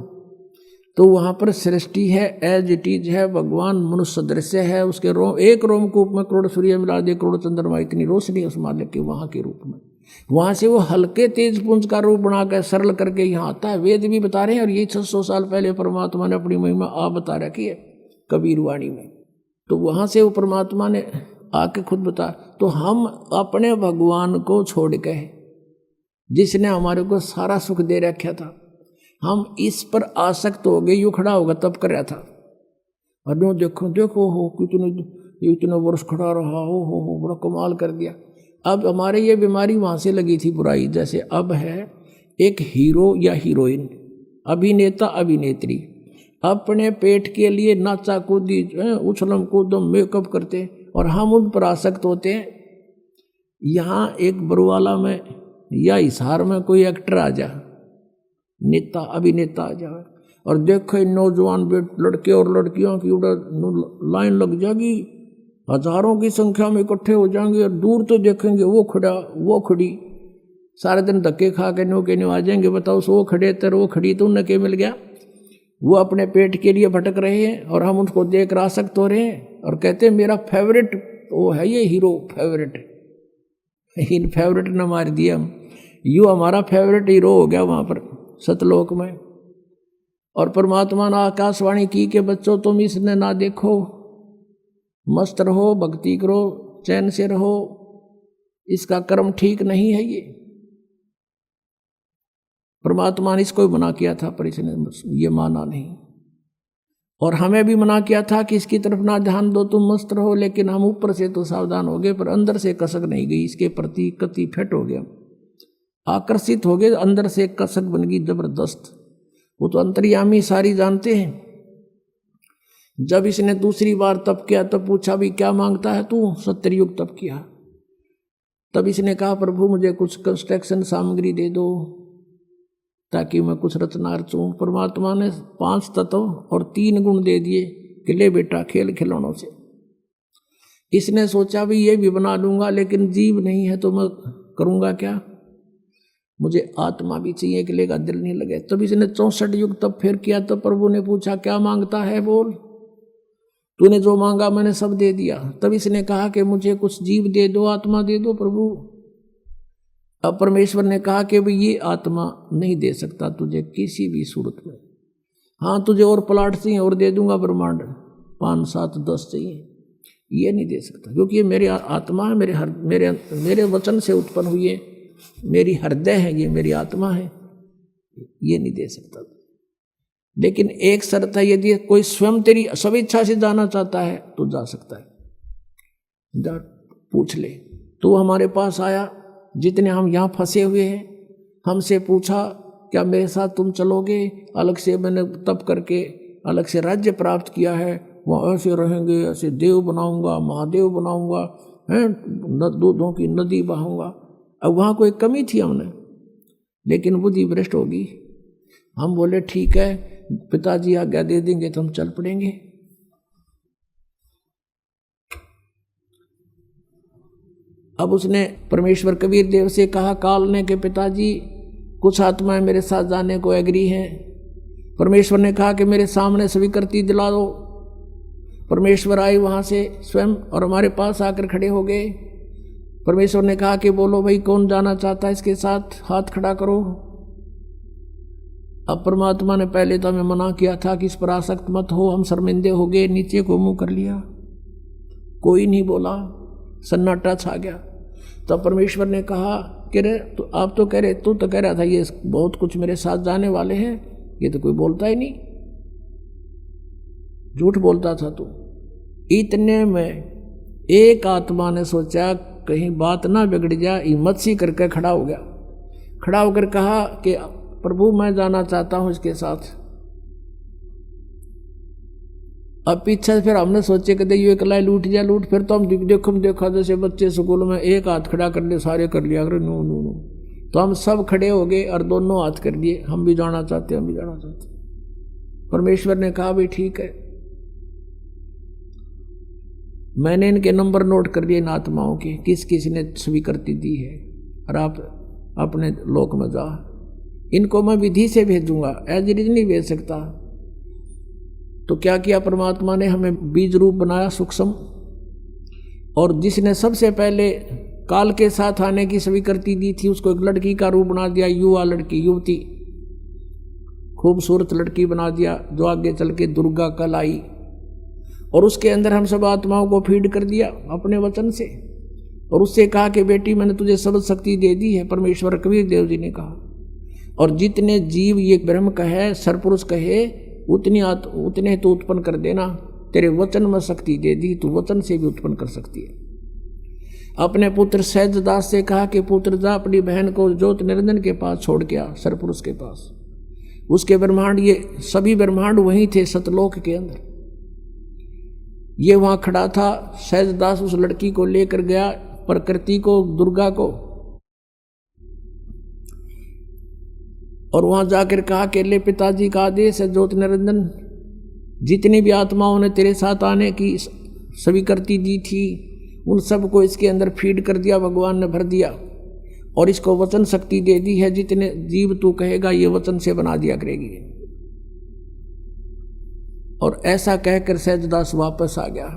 तो वहाँ पर सृष्टि है, एज इट इज है, भगवान मनुष्य दृश्य है, उसके रोम, एक रोमकूप में करोड़ सूर्य मिला दे, करोड़ चंद्रमा, इतनी रोशनी उस मालिक की वहाँ के रूप में। वहाँ से वो हल्के तेज पुंज का रूप बनाकर सरल करके यहाँ आता है। वेद भी बता रहे हैं, और ये 600 साल पहले परमात्मा ने अपनी महिमा आप बता रखी है कबीर वाणी में। तो वहाँ से वो परमात्मा ने आके खुद बता। तो हम अपने भगवान को छोड़ के, जिसने हमारे को सारा सुख दे रखा था, हम इस पर आसक्त हो गए। यूँ खड़ा होगा तब कर रहा था, और यूँ देखो देखो हो इतने वर्ष खड़ा रहा, हो बड़ा कमाल कर दिया। अब हमारे ये बीमारी वहाँ से लगी थी बुराई। जैसे अब है एक हीरो या हीरोइन, अभिनेता अभिनेत्री, अपने पेट के लिए नाचा कूदी, उछलम कूदम, मेकअप करते, और हम उन पर आसक्त होते हैं। यहाँ एक बरुवाला में या हिसार में कोई एक्टर आ जा, नेता अभिनेता आ जाए, और देखो नौजवान लड़के और लड़कियों की लाइन लग जाएगी, हजारों की संख्या में इकट्ठे हो जाएंगे, और दूर तो देखेंगे वो खड़ा वो खड़ी, सारे दिन धक्के खा के नो के नो आ जाएंगे। बताओ वो खड़े तर वो खड़ी, तो उन्हें क्या मिल गया? वो अपने पेट के लिए भटक रहे हैं, और हम उनको देख कर आसक्त हो रहे हैं, और कहते हैं मेरा फेवरेट वो है ये हीरो फेवरेट। इन फेवरेट ने मार दिया। यू हमारा फेवरेट हीरो हो गया वहां पर सतलोक में। और परमात्मा ने आकाशवाणी की कि बच्चों तुम इसने ना देखो, मस्त रहो, भक्ति करो, चैन से रहो, इसका कर्म ठीक नहीं है। ये परमात्मा ने इसको भी मना किया था, पर इसने ये माना नहीं। और हमें भी मना किया था कि इसकी तरफ ना ध्यान दो, तुम मस्त रहो, लेकिन हम ऊपर से तो सावधान हो गए, पर अंदर से कसक नहीं गई, इसके प्रति कति फिट हो गया, आकर्षित हो गए, अंदर से कसक बन गई जबरदस्त। वो तो अंतर्यामी सारी जानते हैं। जब इसने दूसरी बार तप किया तब पूछा भी क्या मांगता है तू? 70 युग तप किया। तब इसने कहा प्रभु मुझे कुछ कंस्ट्रक्शन सामग्री दे दो ताकि मैं कुछ रचना रचूं। परमात्मा ने 5 तत्व और 3 गुण दे दिए कि ले बेटा खेल खिलौनों से। इसने सोचा भी ये भी बना लूंगा, लेकिन जीव नहीं है तो मैं करूंगा क्या, मुझे आत्मा भी चाहिए कि लेगा दिल नहीं लगे। तब इसने 64 युग तब फिर किया। तो प्रभु ने पूछा क्या मांगता है, बोल। तूने जो मांगा मैंने सब दे दिया। तब इसने कहा कि मुझे कुछ जीव दे दो, आत्मा दे दो प्रभु। अब परमेश्वर ने कहा कि भाई ये आत्मा नहीं दे सकता तुझे किसी भी सूरत में। हाँ तुझे और प्लाट चाहिए और दे दूंगा, ब्रह्मांड 5, 7, 10 चाहिए, ये नहीं दे सकता, क्योंकि ये मेरी आत्मा है, मेरे वचन से उत्पन्न हुई है, मेरी हृदय है, ये मेरी आत्मा है, ये नहीं दे सकता। लेकिन एक शर्त है, यदि कोई स्वयं तेरी सब इच्छा से जाना चाहता है तो जा सकता है, जा पूछ ले। तो हमारे पास आया, जितने हम यहाँ फंसे हुए हैं, हमसे पूछा क्या मेरे साथ तुम चलोगे? अलग से मैंने तप करके अलग से राज्य प्राप्त किया है, वहाँ ऐसे रहेंगे, ऐसे देव बनाऊंगा, महादेव बनाऊंगा, हैं दूधों की नदी बहाऊंगा। अब वहाँ कोई कमी थी हमने, लेकिन बुद्धि भ्रष्ट होगी। हम बोले ठीक है पिताजी आज्ञा दे देंगे तो हम चल पड़ेंगे। अब उसने परमेश्वर कबीर देव से कहा काल ने के पिताजी कुछ आत्माएं मेरे साथ जाने को एग्री हैं। परमेश्वर ने कहा कि मेरे सामने स्वीकृति दिला दो। परमेश्वर आए वहाँ से स्वयं और हमारे पास आकर खड़े हो गए। परमेश्वर ने कहा कि बोलो भाई कौन जाना चाहता है इसके साथ, हाथ खड़ा करो। अब परमात्मा ने पहले तो हमें मना किया था कि इस पर आसक्त मत हो, हम शर्मिंदे हो गए, नीचे को मुंह कर लिया, कोई नहीं बोला, सन्नाटा छा गया। तब परमेश्वर ने कहा कि रे तो आप तो कह रहे, तू तो कह रहा था ये बहुत कुछ मेरे साथ जाने वाले हैं, ये तो कोई बोलता ही नहीं, झूठ बोलता था तू। इतने में एक आत्मा ने सोचा कहीं बात ना बिगड़ जाए, हिम्मत सी करके खड़ा हो गया। खड़ा होकर कहा कि प्रभु मैं जाना चाहता हूं इसके साथ। अब पीछे फिर हमने सोचे कि ये अकेला लूट जा लूट, फिर तो हम देखा जैसे बच्चे स्कूल में एक हाथ खड़ा कर ले, सारे कर लिया अगर नो नो नो, तो हम सब खड़े हो गए और दोनों हाथ कर दिए, हम भी जाना चाहते, हम भी जाना चाहते। परमेश्वर ने कहा भी ठीक है, मैंने इनके नंबर नोट कर लिए इन आत्माओं के, किस किस ने स्वीकृति दी है, और आप अपने लोक में जा, इनको मैं विधि से भेजूंगा, एज इट इज नहीं भेज सकता। तो क्या किया परमात्मा ने, हमें बीज रूप बनाया सूक्ष्म, और जिसने सबसे पहले काल के साथ आने की स्वीकृति दी थी उसको एक लड़की का रूप बना दिया, युवा लड़की, युवती, खूबसूरत लड़की बना दिया, जो आगे चल के दुर्गा कल आई। और उसके अंदर हम सब आत्माओं को फीड कर दिया अपने वचन से, और उससे कहा कि बेटी मैंने तुझे सब शक्ति दे दी है, परमेश्वर कबीर देव जी ने कहा। और जितने जीव ये ब्रह्म कहे, सरपुरुष कहे, उतने तो उत्पन्न कर देना, तेरे वचन में शक्ति दे दी, तू वचन से भी उत्पन्न कर सकती है। अपने पुत्र सहजदास से कहा कि पुत्र जा अपनी बहन को ज्योत निरंजन के पास छोड़ के आ, सरपुरुष के पास। उसके ब्रह्मांड, ये सभी ब्रह्मांड वहीं थे सतलोक के अंदर। ये वहां खड़ा था, सहजदास उस लड़की को लेकर गया, प्रकृति को, दुर्गा को, और वहां जाकर कहा कि ले पिताजी का आदेश है, ज्योति निरंजन जितनी भी आत्माओं ने तेरे साथ आने की स्वीकृति दी थी उन सबको इसके अंदर फीड कर दिया, भगवान ने भर दिया, और इसको वचन शक्ति दे दी है, जितने जीव तू कहेगा ये वचन से बना दिया करेगी। और ऐसा कहकर सहजदास वापस आ गया।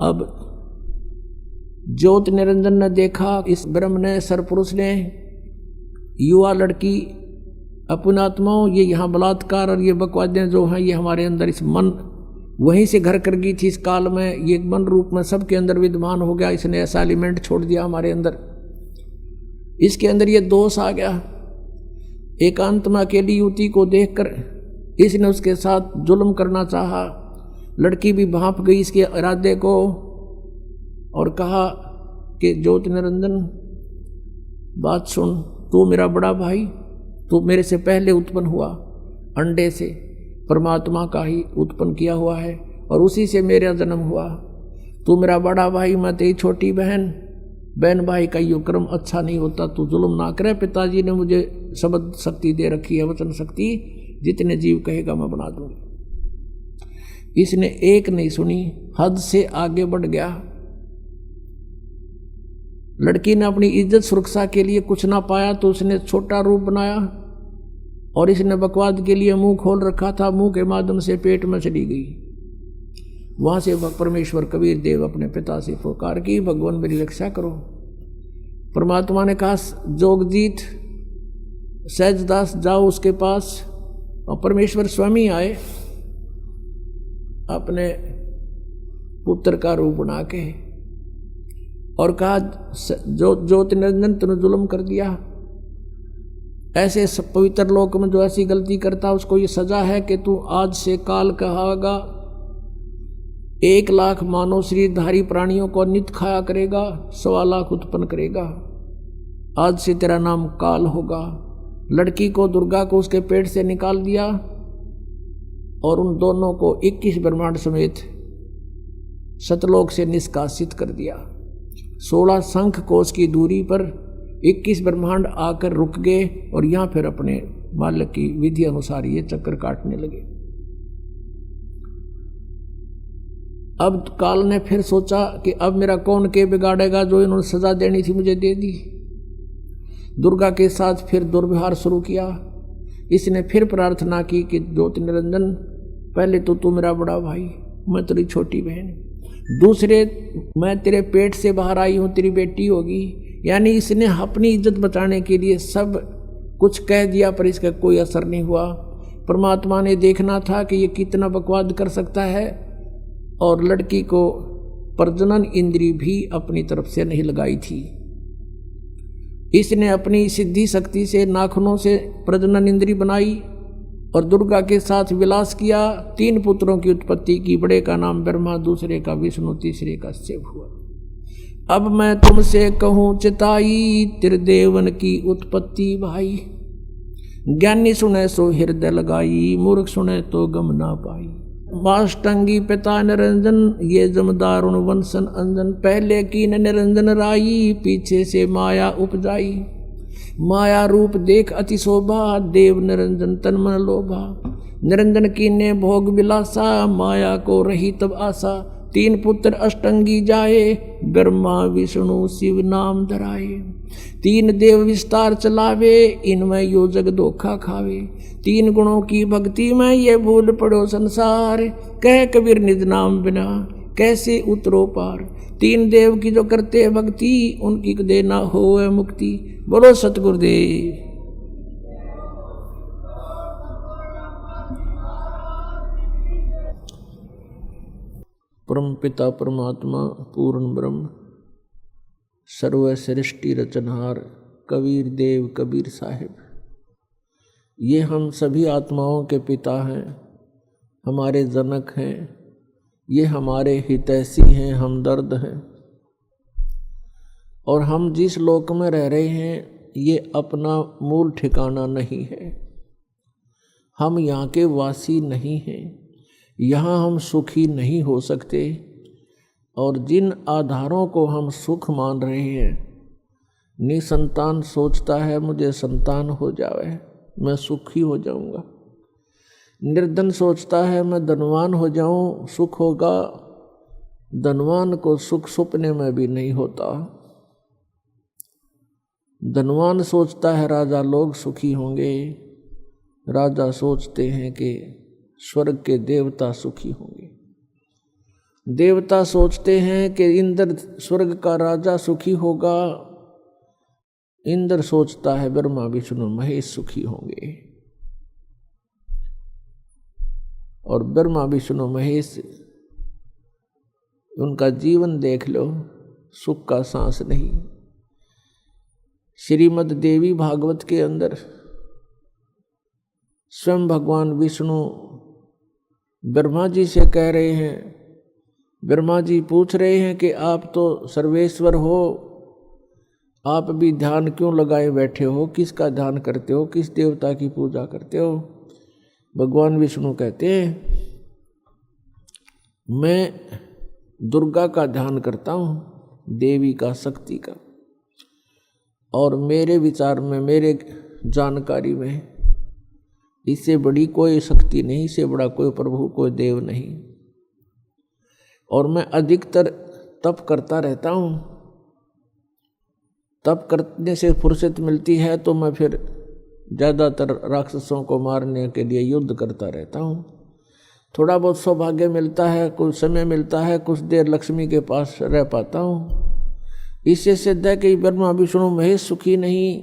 अब ज्योति निरंजन ने देखा इस ब्रह्म ने, सरपुरुष ने, युवा लड़की अपनी आत्माओं, ये यहाँ बलात्कार और ये बकवादें जो हैं ये हमारे अंदर इस मन वहीं से घर कर गई थी। इस काल में ये मन रूप में सबके अंदर विद्यमान हो गया, इसने ऐसा एलिमेंट छोड़ दिया हमारे अंदर, इसके अंदर ये दोष आ गया। एकांत में अकेली युवती को देखकर इसने उसके साथ जुल्म करना चाहा। लड़की भी भांप गई इसके इरादे को और कहा कि ज्योति निरंजन बात सुन, तू मेरा बड़ा भाई, तू मेरे से पहले उत्पन्न हुआ, अंडे से परमात्मा का ही उत्पन्न किया हुआ है और उसी से मेरा जन्म हुआ। तू मेरा बड़ा भाई, मैं तेरी छोटी बहन, बहन भाई का यो क्रम अच्छा नहीं होता, तू जुल्म ना करे। पिताजी ने मुझे शब्द शक्ति दे रखी है, वचन शक्ति, जितने जीव कहेगा मैं बना दूंगी। इसने एक नहीं सुनी, हद से आगे बढ़ गया। लड़की ने अपनी इज्जत सुरक्षा के लिए कुछ ना पाया तो उसने छोटा रूप बनाया और इसने बकवाद के लिए मुंह खोल रखा था, मुंह के माध्यम से पेट में चली गई। वहां से परमेश्वर कबीर देव अपने पिता से पुकार की, भगवान मेरी रक्षा करो। परमात्मा ने कहा जोगजीत सहजदास जाओ उसके पास, और परमेश्वर स्वयं आए अपने पुत्र का रूप बना के और कहा ज्योति निरंजन तूने जुल्म कर दिया। ऐसे पवित्र लोक में जो ऐसी गलती करता उसको ये सजा है कि तू आज से काल कहागा, 1 लाख मानव शरीरधारी प्राणियों को नित खाया करेगा, 1.25 लाख उत्पन्न करेगा। आज से तेरा नाम काल होगा। लड़की को, दुर्गा को उसके पेट से निकाल दिया और उन दोनों को 21 ब्रह्मांड समेत सतलोक से निष्कासित कर दिया। 16 शंख कोश की दूरी पर 21 ब्रह्मांड आकर रुक गए और यहाँ फिर अपने मालिक की विधि अनुसार ये चक्कर काटने लगे। अब काल ने फिर सोचा कि अब मेरा कौन के बिगाड़ेगा, जो इन्होंने सजा देनी थी मुझे दे दी। दुर्गा के साथ फिर दुर्व्यवहार शुरू किया। इसने फिर प्रार्थना की कि ज्योति निरंजन पहले तो तू मेरा बड़ा भाई, मैं तेरी छोटी बहन, दूसरे मैं तेरे पेट से बाहर आई हूँ, तेरी बेटी होगी। यानी इसने अपनी इज्जत बचाने के लिए सब कुछ कह दिया पर इसका कोई असर नहीं हुआ। परमात्मा ने देखना था कि ये कितना बकवाद कर सकता है और लड़की को प्रजनन इंद्री भी अपनी तरफ से नहीं लगाई थी। इसने अपनी सिद्धि शक्ति से नाखूनों से प्रजनन इंद्री बनाई और दुर्गा के साथ विलास किया। 3 पुत्रों की उत्पत्ति की। बड़े का नाम ब्रह्मा, दूसरे का विष्णु, तीसरे का शिव हुआ। अब मैं तुमसे कहूँ चिताई, त्रिदेवन की उत्पत्ति भाई। ज्ञानी सुने सो हृदय लगाई, मूर्ख सुने तो गम ना पाई। माष्टंगी पिता निरंजन, ये जमदारुण वंशन अंजन। पहले कीन निरंजन राई, पीछे से माया उपजाई। माया रूप देख अति शोभा, देव निरंजन तन मन लोभा। निरंजन कीने भोग विलासा, माया को रही तब आशा। 3 पुत्र अष्टंगी जाए, ब्रह्मा विष्णु शिव नाम धराए। 3 देव विस्तार चलावे, इनमें यो जग धोखा खावे। 3 गुणों की भक्ति में ये भूल पड़ो संसार, कह कबीर निज नाम बिना कैसे उतरो पार। 3 देव की जो करते भक्ति, उनकी देना होए मुक्ति। बोलो सतगुरुदेव। परम पिता परमात्मा पूर्ण ब्रह्म सर्व सृष्टि रचनहार कबीर देव कबीर साहिब, ये हम सभी आत्माओं के पिता हैं, हमारे जनक हैं, ये हमारे हितैषी हैं, हमदर्द हैं। और हम जिस लोक में रह रहे हैं ये अपना मूल ठिकाना नहीं है। हम यहाँ के वासी नहीं हैं, यहाँ हम सुखी नहीं हो सकते। और जिन आधारों को हम सुख मान रहे हैं, निसंतान सोचता है मुझे संतान हो जावे, मैं सुखी हो जाऊंगा। निर्धन सोचता है मैं धनवान हो जाऊं, सुख होगा। धनवान को सुख सपने में भी नहीं होता। धनवान सोचता है राजा लोग सुखी होंगे, राजा सोचते हैं कि स्वर्ग के देवता सुखी होंगे। देवता सोचते हैं कि इंद्र स्वर्ग का राजा सुखी होगा। इंद्र सोचता है ब्रह्मा विष्णु महेश सुखी होंगे, और ब्रह्मा विष्णु महेश उनका जीवन देख लो, सुख का सांस नहीं। श्रीमद् देवी भागवत के अंदर स्वयं भगवान विष्णु ब्रह्मा जी से कह रहे हैं, ब्रह्मा जी पूछ रहे हैं कि आप तो सर्वेश्वर हो, आप भी ध्यान क्यों लगाए बैठे हो, किसका ध्यान करते हो, किस देवता की पूजा करते हो। भगवान विष्णु कहते हैं मैं दुर्गा का ध्यान करता हूँ, देवी का, शक्ति का, और मेरे विचार में, मेरे जानकारी में इससे बड़ी कोई शक्ति नहीं, इससे बड़ा कोई प्रभु, कोई देव नहीं। और मैं अधिकतर तप करता रहता हूँ, तप करने से फुर्सत मिलती है तो मैं फिर ज़्यादातर राक्षसों को मारने के लिए युद्ध करता रहता हूँ। थोड़ा बहुत सौभाग्य मिलता है, कुछ समय मिलता है, कुछ देर लक्ष्मी के पास रह पाता हूँ। इससे सिद्ध है कि ब्रह्मा विष्णु महेश सुखी नहीं।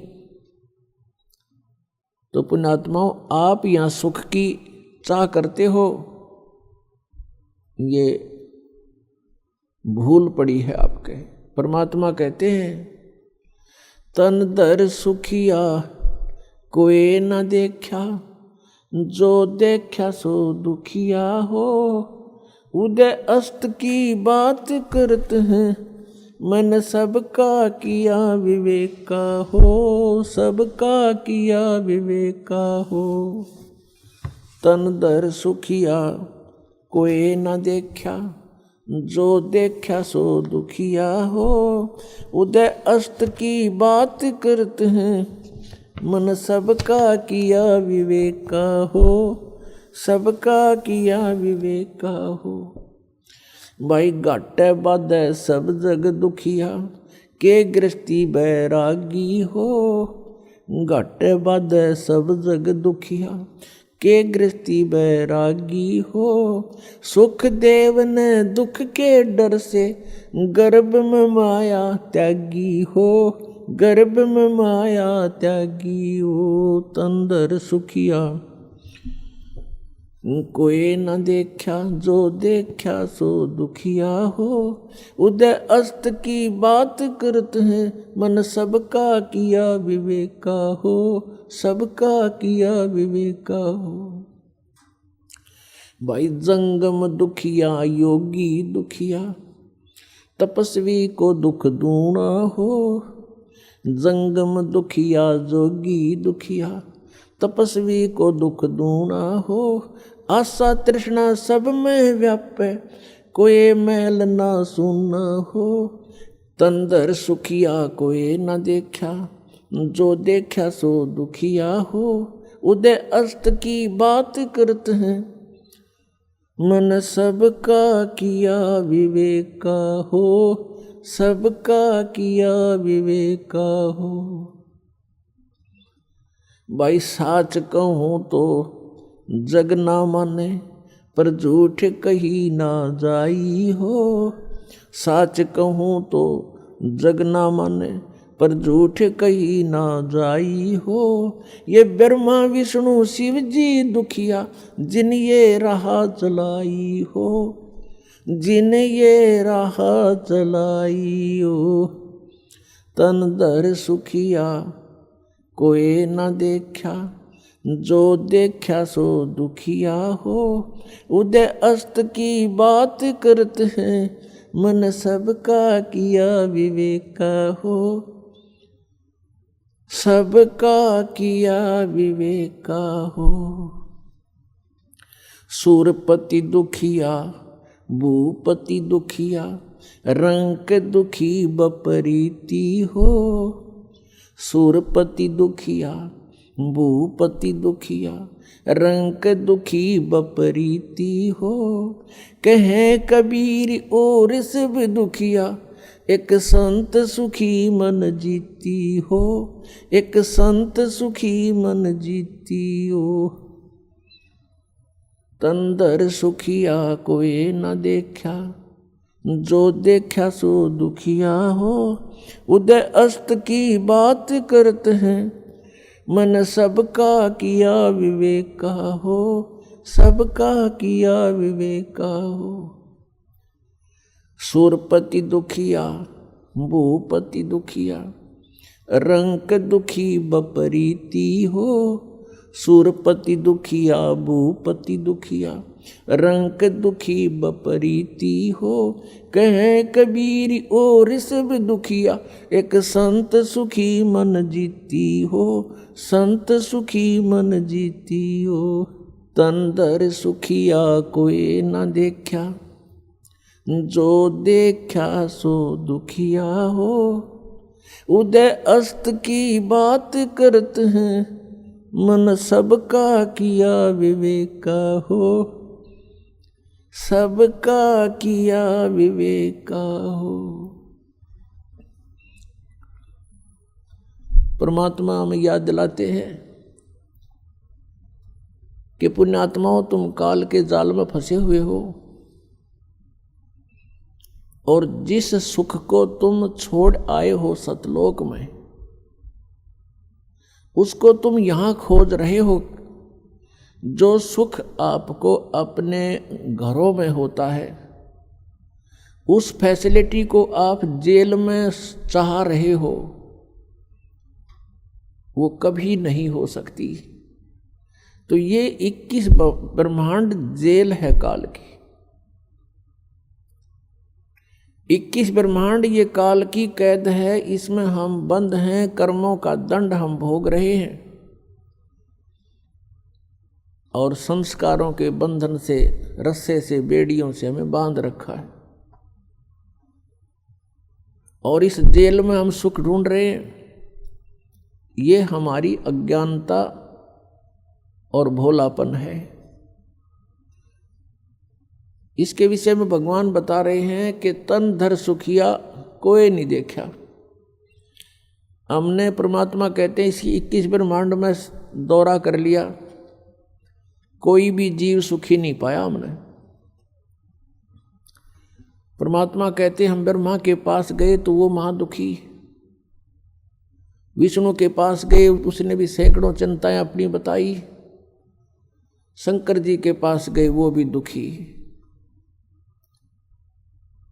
तो पुण्यात्माओं, आप यहाँ सुख की चाह करते हो, ये भूल पड़ी है आपके। परमात्मा कहते हैं तन दर सुखिया कोई न देखा, जो देखा सो दुखिया हो। उदय अस्त की बात करत हैं, मन सबका किया विवेक का हो, सबका किया विवेक का हो। तन दर सुखिया कोई न देखा, जो देखा सो दुखिया हो। उदय अस्त की बात करते हैं, मन सबका किया विवेक का हो, सबका किया विवेक का हो। भाई घाटे बाधे सब जग दुखिया, के गृहस्थी बैरागी हो। घाटे बाधे सब जग दुखिया, के गृहस्थी बैरागी हो। सुख देव ने दुख के डर से, गर्भ में माया त्यागी हो, गर्भ में माया त्यागी हो। तंदर सुखिया कोई न देखा, जो देखा सो दुखिया हो। उदय अस्त की बात करते हैं, मन सबका किया विवेक का हो, सबका किया विवेक का हो। भाई जंगम दुखिया योगी दुखिया, तपस्वी को दुख दूना हो। जंगम दुखिया जोगी दुखिया, तपस्वी को दुख दूना हो। आशा तृष्णा सब में व्यापे, कोई मैल ना सुना हो। तंदर सुखिया कोई न देखा, जो देखा सो दुखिया हो। उदय अस्त की बात करते हैं, मन सबका किया विवेक का हो, सबका किया विवेक का हो। भाई साच कहूँ तो जग ना माने, पर झूठ कही ना जाई हो। साच कहूँ तो जग ना माने, पर झूठ कही ना जाई हो। ये ब्रह्मा विष्णु शिव जी दुखिया, जिन ये राह चलाई हो, जिन ये राह चलाई हो। तन दर सुखिया कोई न देखा, जो देखा सो दुखिया हो। उदय अस्त की बात करते हैं, मन सबका किया विवेक का हो, सबका किया विवेक का हो। सूरपति दुखिया भूपति दुखिया, रंक दुखी बपरीती हो। सूरपति दुखिया भूपति दुखिया, रंक दुखी बपरीती हो। कहे कबीर और सब दुखिया, एक संत सुखी मन जीती हो, एक संत सुखी मन जीती हो। तंदर सुखिया कोई न देखा, जो देखा सो दुखिया हो, उदय अस्त की बात करते हैं, मन सबका किया विवेक का हो, सबका किया विवेक का हो। सूरपति दुखिया भूपति दुखिया, रंक दुखी बपरीति हो, सूरपति दुखिया भूपति दुखिया, रंक दुखी बपरीति हो। कहे कबीर और सब दुखिया, एक संत सुखी मन जीती हो, संत सुखी मन जीती हो। तन धर सुखिया कोई न देखा, जो देखा सो दुखिया हो, उदय अस्त की बात करते हैं, मन सबका किया विवेक का हो, सबका किया विवेक का हो। परमात्मा हमें याद दिलाते हैं कि पुण्यात्माओं, तुम काल के जाल में फंसे हुए हो और जिस सुख को तुम छोड़ आए हो सतलोक में, उसको तुम यहां खोज रहे हो। जो सुख आपको अपने घरों में होता है, उस फैसिलिटी को आप जेल में चाह रहे हो, वो कभी नहीं हो सकती। तो ये 21 ब्रह्मांड जेल है काल की। 21 ब्रह्मांड ये काल की कैद है, इसमें हम बंद हैं, कर्मों का दंड हम भोग रहे हैं और संस्कारों के बंधन से, रस्से से, बेड़ियों से हमें बांध रखा है। और इस जेल में हम सुख ढूंढ रहे हैं। ये हमारी अज्ञानता और भोलापन है। इसके विषय में भगवान बता रहे हैं कि तन धर सुखिया कोई नहीं देखा। हमने, परमात्मा कहते हैं, इसी 21 ब्रह्मांड में दौरा कर लिया, कोई भी जीव सुखी नहीं पाया हमने। परमात्मा कहते हैं हम ब्रह्मा के पास गए तो वो महादुखी, विष्णु के पास गए उसने भी सैकड़ों चिंताएं अपनी बताई, शंकर जी के पास गए वो भी दुखी।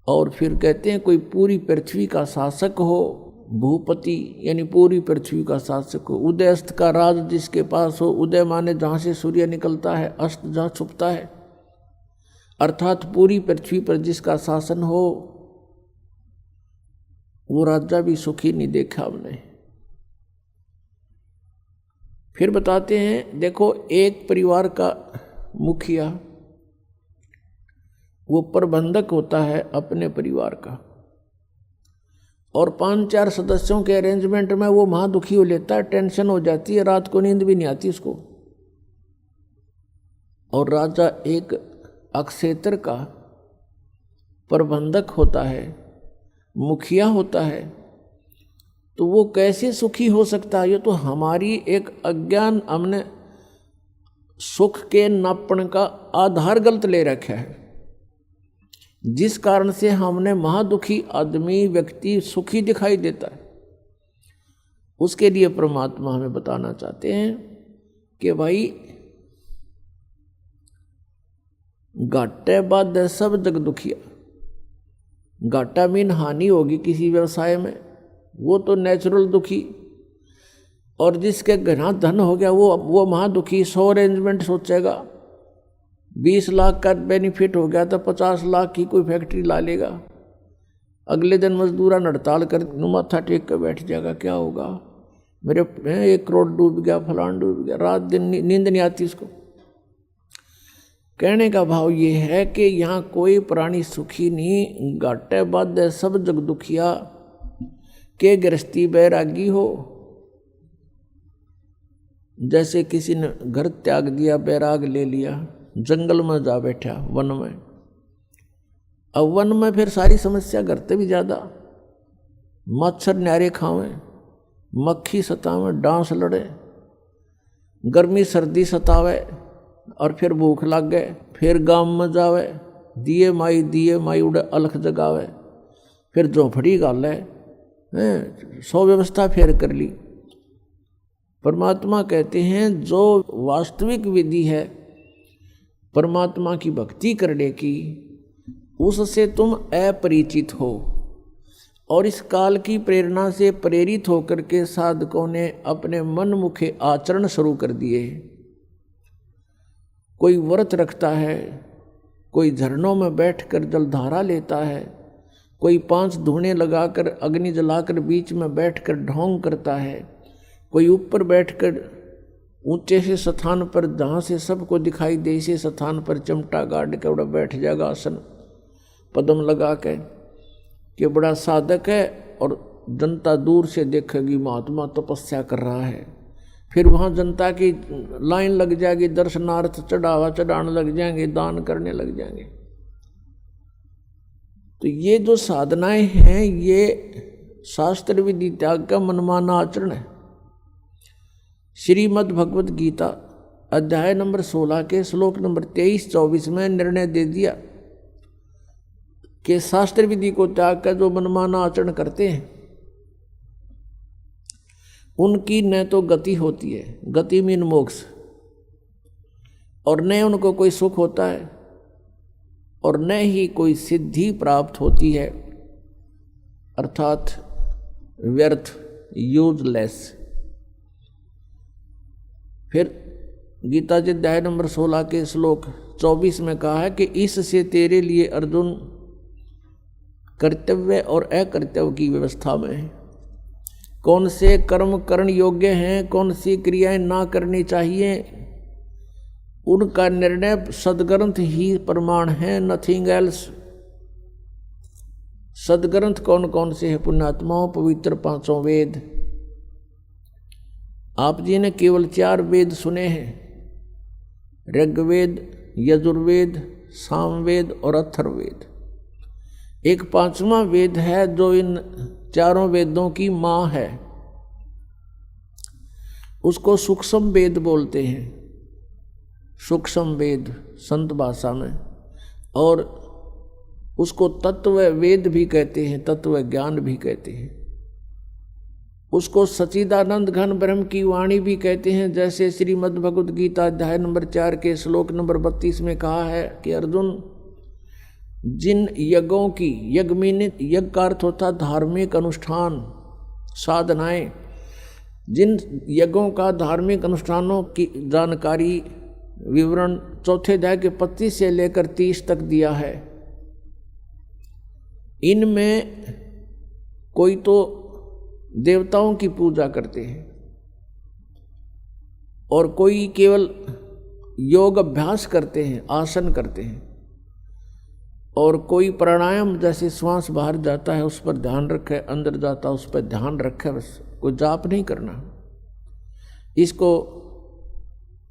और फिर कहते हैं कोई पूरी पृथ्वी का शासक हो, भूपति यानी पूरी पृथ्वी का शासक हो, उदय अस्त का राज जिसके पास हो, उदय माने जहाँ से सूर्य निकलता है, अस्त जहाँ छुपता है, अर्थात पूरी पृथ्वी पर जिसका शासन हो, वो राजा भी सुखी नहीं देखा हमने। फिर बताते हैं, देखो एक परिवार का मुखिया, वो प्रबंधक होता है अपने परिवार का, और 5-4 सदस्यों के अरेंजमेंट में वो महादुखी हो लेता है, टेंशन हो जाती है, रात को नींद भी नहीं आती उसको। और राजा एक अक्षेत्र का प्रबंधक होता है, मुखिया होता है, तो वो कैसे सुखी हो सकता है? ये तो हमारी एक अज्ञान, हमने सुख के नापण का आधार गलत ले रखा है, जिस कारण से हमने महादुखी आदमी, व्यक्ति सुखी दिखाई देता है। उसके लिए परमात्मा हमें बताना चाहते हैं कि भाई घाटे बाद सब जग दुखिया। घाटा मीन हानि होगी किसी व्यवसाय में, वो तो नेचुरल दुखी। और जिसके घना धन हो गया वो महादुखी। 100 अरेंजमेंट सोचेगा, 20 लाख का बेनिफिट हो गया तो 50 लाख की कोई फैक्ट्री ला लेगा, अगले दिन मजदूरा हड़ताल कर माथा टेक कर बैठ जाएगा, क्या होगा, मेरे 1 करोड़ डूब गया, फलान डूब गया, रात दिन नींद नहीं आती उसको। कहने का भाव ये है कि यहाँ कोई प्राणी सुखी नहीं, घाटे बाधे सब जग दुखिया। के गृहस्थी बैरागी हो, जैसे किसी ने घर त्याग दिया, बैराग ले लिया, जंगल में जा बैठा, वन में। अब वन में फिर सारी समस्या करते भी ज़्यादा, मच्छर न्यारे खावे, मक्खी सतावे, डांस लड़े, गर्मी सर्दी सतावे, और फिर भूख लग गए, फिर गांव में जावे, दिए माई उड़े अलख जगावे, फिर झोंपड़ी गाल है, 100 व्यवस्था फेर कर ली। परमात्मा कहते हैं जो वास्तविक विधि है परमात्मा की भक्ति करने की, उससे तुम अपरिचित हो, और इस काल की प्रेरणा से प्रेरित होकर के साधकों ने अपने मन मुखे आचरण शुरू कर दिए। कोई व्रत रखता है, कोई झरनों में बैठकर जलधारा लेता है, कोई 5 धूणे लगाकर अग्नि जलाकर बीच में बैठकर ढोंग करता है, कोई ऊपर बैठकर ऊंचे से स्थान पर जहाँ से सबको दिखाई दे से स्थान पर चिमटा गाड़ के उड़ा बैठ जाएगा आसन पद्म लगा के कि बड़ा साधक है, और जनता दूर से देखेगी महात्मा तपस्या कर रहा है। फिर वहाँ जनता की लाइन लग जाएगी, दर्शनार्थ चढ़ावा चढ़ाने लग जाएंगे, दान करने लग जाएंगे। तो ये जो साधनाएं हैं ये शास्त्र विधि त्याग का मनमाना आचरण है। श्रीमद् भगवत गीता अध्याय नंबर 16 के श्लोक नंबर 23-24 में निर्णय दे दिया कि शास्त्र विधि को त्याग कर जो मनमाना आचरण करते हैं उनकी न तो गति होती है, गति मीन मोक्ष, और न उनको कोई सुख होता है, और न ही कोई सिद्धि प्राप्त होती है, अर्थात व्यर्थ, यूजलेस। फिर गीता जी अध्याय नंबर 16 के श्लोक 24 में कहा है कि इससे तेरे लिए अर्जुन कर्तव्य और अकर्तव्य की व्यवस्था में है। कौन से कर्म करण योग्य हैं, कौन सी क्रियाएं ना करनी चाहिए, उनका निर्णय सदग्रंथ ही प्रमाण है, नथिंग एल्स। सदग्रंथ कौन कौन से हैं पुण्यात्माओं? पवित्र 5 वेद। आप जी ने केवल 4 वेद सुने हैं, ऋग्वेद, यजुर्वेद, सामवेद और अथर्ववेद। एक 5वां वेद है जो इन 4 वेदों की माँ है, उसको सूक्ष्म वेद बोलते हैं, सूक्ष्म वेद संत भाषा में, और उसको तत्व वेद भी कहते हैं, तत्व ज्ञान भी कहते हैं। उसको सच्चिदानंद घन ब्रह्म की वाणी भी कहते हैं, जैसे श्रीमद् भगवद गीता अध्याय नंबर 4 के श्लोक नंबर 32 में कहा है कि अर्जुन, जिन यज्ञों की, यज्ञ का अर्थ होता धार्मिक अनुष्ठान, साधनाएं, जिन यज्ञों का धार्मिक अनुष्ठानों की जानकारी विवरण 4 अध्याय के 25 से लेकर 30 तक दिया है, इनमें कोई तो देवताओं की पूजा करते हैं और कोई केवल योग अभ्यास करते हैं, आसन करते हैं, और कोई प्राणायाम जैसे श्वास बाहर जाता है उस पर ध्यान रखे, अंदर जाता है उस पर ध्यान रखे, बस कोई जाप नहीं करना। इसको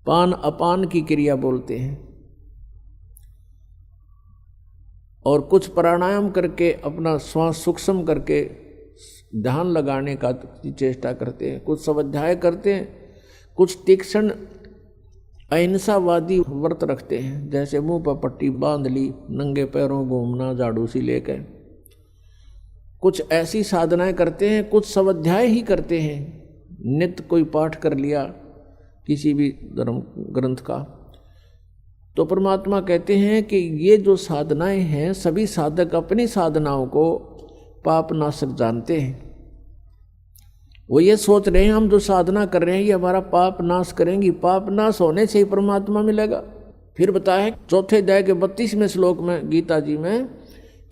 पान अपान की क्रिया बोलते हैं। और कुछ प्राणायाम करके अपना श्वास सूक्ष्म करके ध्यान लगाने का चेष्टा करते हैं, कुछ स्वाध्याय करते हैं, कुछ तीक्ष्ण अहिंसावादी व्रत रखते हैं, जैसे मुंह पर पट्टी बांध ली, नंगे पैरों घूमना, झाड़ू सी लेकर, कुछ ऐसी साधनाएं करते हैं, कुछ स्वाध्याय ही करते हैं, नित्य कोई पाठ कर लिया किसी भी धर्म ग्रंथ का। तो परमात्मा कहते हैं कि ये जो साधनाएं हैं, सभी साधक अपनी साधनाओं को पाप नाशक जानते हैं। वो ये सोच रहे हैं हम जो साधना कर रहे हैं ये हमारा पाप नाश करेंगी, पाप नाश होने से ही परमात्मा मिलेगा। फिर बताया 4 अध्याय के 32वें श्लोक में गीता जी में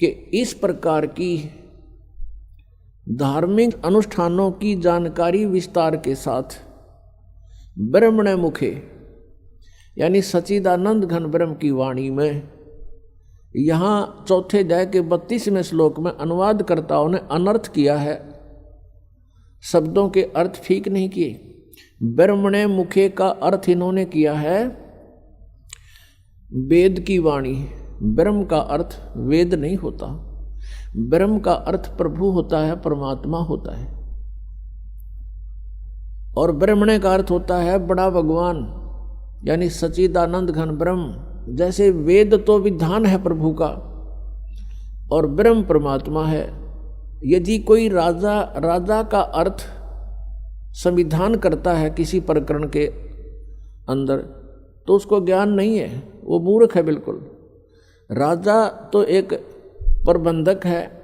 कि इस प्रकार की धार्मिक अनुष्ठानों की जानकारी विस्तार के साथ ब्रह्मण मुखे यानी सच्चिदानंद घन ब्रह्म की वाणी में, यहाँ 4 अध्याय के 32वें श्लोक में अनुवादकर्ताओं ने अनर्थ किया है, शब्दों के अर्थ ठीक नहीं किए। ब्रह्मणे मुखे का अर्थ इन्होंने किया है वेद की वाणी। ब्रह्म का अर्थ वेद नहीं होता, ब्रह्म का अर्थ प्रभु होता है, परमात्मा होता है, और ब्रह्मणे का अर्थ होता है बड़ा भगवान यानी सच्चिदानंद घन ब्रह्म, जैसे वेद तो विधान है प्रभु का और ब्रह्म परमात्मा है। यदि कोई राजा का अर्थ संविधान करता है किसी प्रकरण के अंदर तो उसको ज्ञान नहीं है, वो मूर्ख है बिल्कुल। राजा तो एक प्रबंधक है,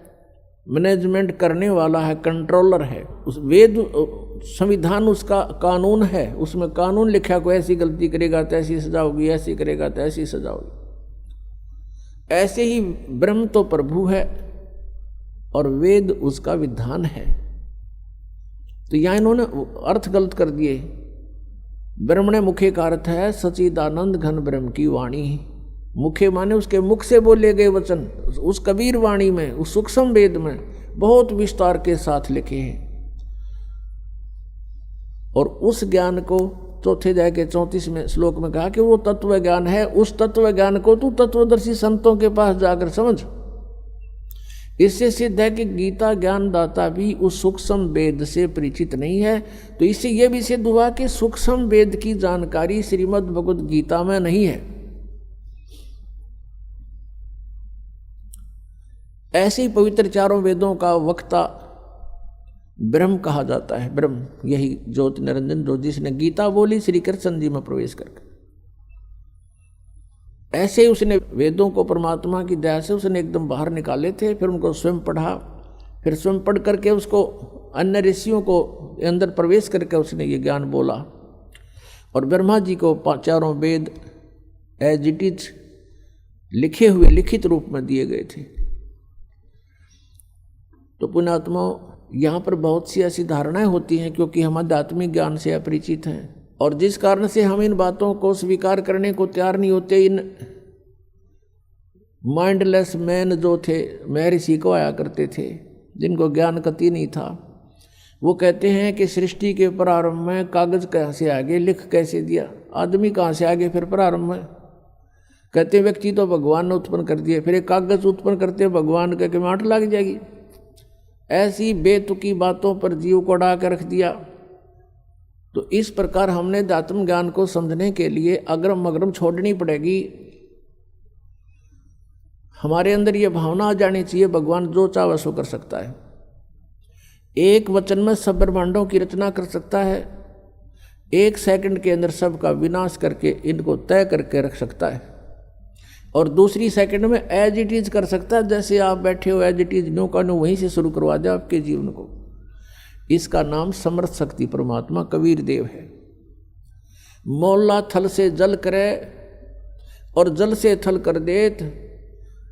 मैनेजमेंट करने वाला है, कंट्रोलर है। उस वेद संविधान उसका कानून है, उसमें कानून लिखा, कोई ऐसी गलती करेगा तो ऐसी सजा होगी, ऐसी करेगा तो ऐसी सजा होगी। ऐसे ही ब्रह्म तो प्रभु है और वेद उसका विधान है। तो यहाँ इन्होंने अर्थ गलत कर दिए। ब्रह्मणे मुखे का अर्थ है सच्चिदानंद घन ब्रह्म की वाणी। मुखे माने उसके मुख से बोले गए वचन, उस कबीर वाणी में, उस सूक्ष्म वेद में बहुत विस्तार के साथ लिखे हैं। और उस ज्ञान को चौथे अध्याय के 34वें श्लोक में कहा कि वो तत्व ज्ञान है। उस तत्व ज्ञान को तू तत्वदर्शी संतों के पास जाकर समझ। इससे सिद्ध है कि गीता ज्ञानदाता भी उस सूक्ष्म वेद से परिचित नहीं है। तो इससे यह भी सिद्ध हुआ कि सूक्ष्म वेद की जानकारी श्रीमद् भगवद गीता में नहीं है। ऐसे ही पवित्र चारों वेदों का वक्ता ब्रह्म कहा जाता है। ब्रह्म यही ज्योति निरंजन जो जिसने गीता बोली श्री कृष्ण जी में प्रवेश करके। ऐसे ही उसने वेदों को परमात्मा की दया से उसने एकदम बाहर निकाले थे, फिर उनको स्वयं पढ़ा, फिर स्वयं पढ़ करके उसको अन्य ऋषियों को अंदर प्रवेश करके उसने ये ज्ञान बोला। और ब्रह्मा जी को चारों वेद एज इट इज लिखे हुए लिखित रूप में दिए गए थे। तो पुण्यात्माओं, यहाँ पर बहुत सी ऐसी धारणाएं होती हैं क्योंकि हम आध्यात्मिक ज्ञान से अपरिचित हैं और जिस कारण से हम इन बातों को स्वीकार करने को तैयार नहीं होते। इन माइंडलेस मैन जो थे, महर्षि को आया करते थे, जिनको ज्ञान कति नहीं था, वो कहते हैं कि सृष्टि के प्रारंभ में कागज कहाँ से आगे, लिख कैसे दिया, आदमी कहाँ से आगे फिर प्रारंभ में। कहते हैं व्यक्ति तो भगवान ने उत्पन्न कर दिया, फिर एक कागज उत्पन्न करते भगवान के माठ लग जाएगी। ऐसी बेतुकी बातों पर जीव को अड़ा कर रख दिया। तो इस प्रकार हमने आत्म ज्ञान को समझने के लिए अग्रम मग्रम छोड़नी पड़ेगी। हमारे अंदर ये भावना आ जानी चाहिए भगवान जो चाहे सो कर सकता है। एक वचन में सब ब्रह्मांडों की रचना कर सकता है, एक सेकंड के अंदर सबका विनाश करके इनको तय करके रख सकता है, और दूसरी सेकंड में एज इट इज कर सकता है। जैसे आप बैठे हो एज इट इज न्यू का न्यू वहीं से शुरू करवा दे आपके जीवन को। इसका नाम समर्थ शक्ति परमात्मा कबीर देव है। मोला थल से जल करे और जल से थल कर देत,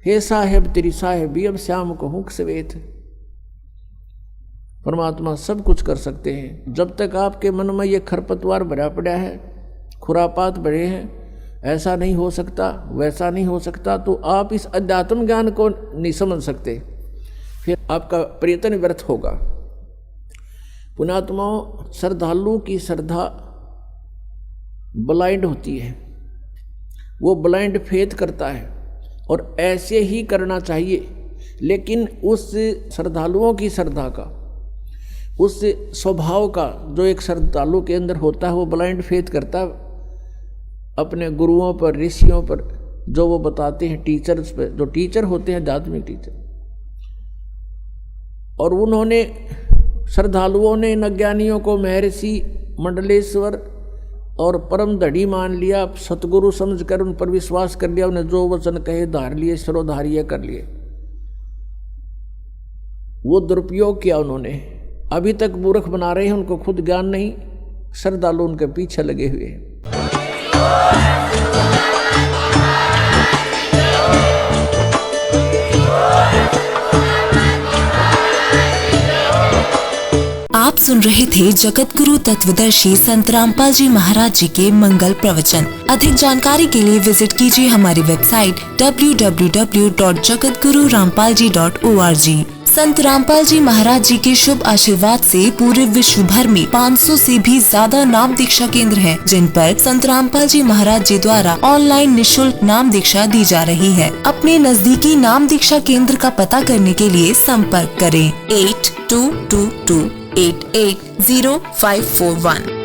हे साहेब तेरी साहेबी अब श्याम को हुक सवेत। परमात्मा सब कुछ कर सकते हैं। जब तक आपके मन में ये खरपतवार भरा पड़ा है, खुरापात भरे हैं, ऐसा नहीं हो सकता वैसा नहीं हो सकता, तो आप इस अध्यात्म ज्ञान को नहीं समझ सकते, फिर आपका प्रयत्न व्यर्थ होगा। पुण्यात्माओं, श्रद्धालु की श्रद्धा ब्लाइंड होती है, वो ब्लाइंड फेथ करता है और ऐसे ही करना चाहिए। लेकिन उस श्रद्धालुओं की श्रद्धा का, उस स्वभाव का जो एक श्रद्धालु के अंदर होता है, वो ब्लाइंड फेथ करता है अपने गुरुओं पर, ऋषियों पर, जो वो बताते हैं, टीचर्स पर, जो टीचर होते हैं आध्यात्मिक टीचर। और उन्होंने श्रद्धालुओं ने इन अज्ञानियों को महर्षि, मंडलेश्वर और परम धड़ी मान लिया, सतगुरु समझकर उन पर विश्वास कर लिया, उन्हें जो वचन कहे धार लिए, सरोधार्य कर लिए। वो दुरुपयोग किया उन्होंने। अभी तक मूर्ख बना रहे हैं, उनको खुद ज्ञान नहीं, श्रद्धालु उनके पीछे लगे हुए हैं। आप सुन रहे थे जगत गुरु तत्वदर्शी संत रामपाल जी महाराज जी के मंगल प्रवचन। अधिक जानकारी के लिए विजिट कीजिए हमारी वेबसाइट www.jagatgururampalji.org। संत रामपाल जी महाराज जी के शुभ आशीर्वाद से पूरे विश्व भर में 500 से भी ज्यादा नाम दीक्षा केंद्र हैं, जिन पर संत रामपाल जी महाराज जी द्वारा ऑनलाइन निःशुल्क नाम दीक्षा दी जा रही है। अपने नजदीकी नाम दीक्षा केंद्र का पता करने के लिए संपर्क करें 8222880541।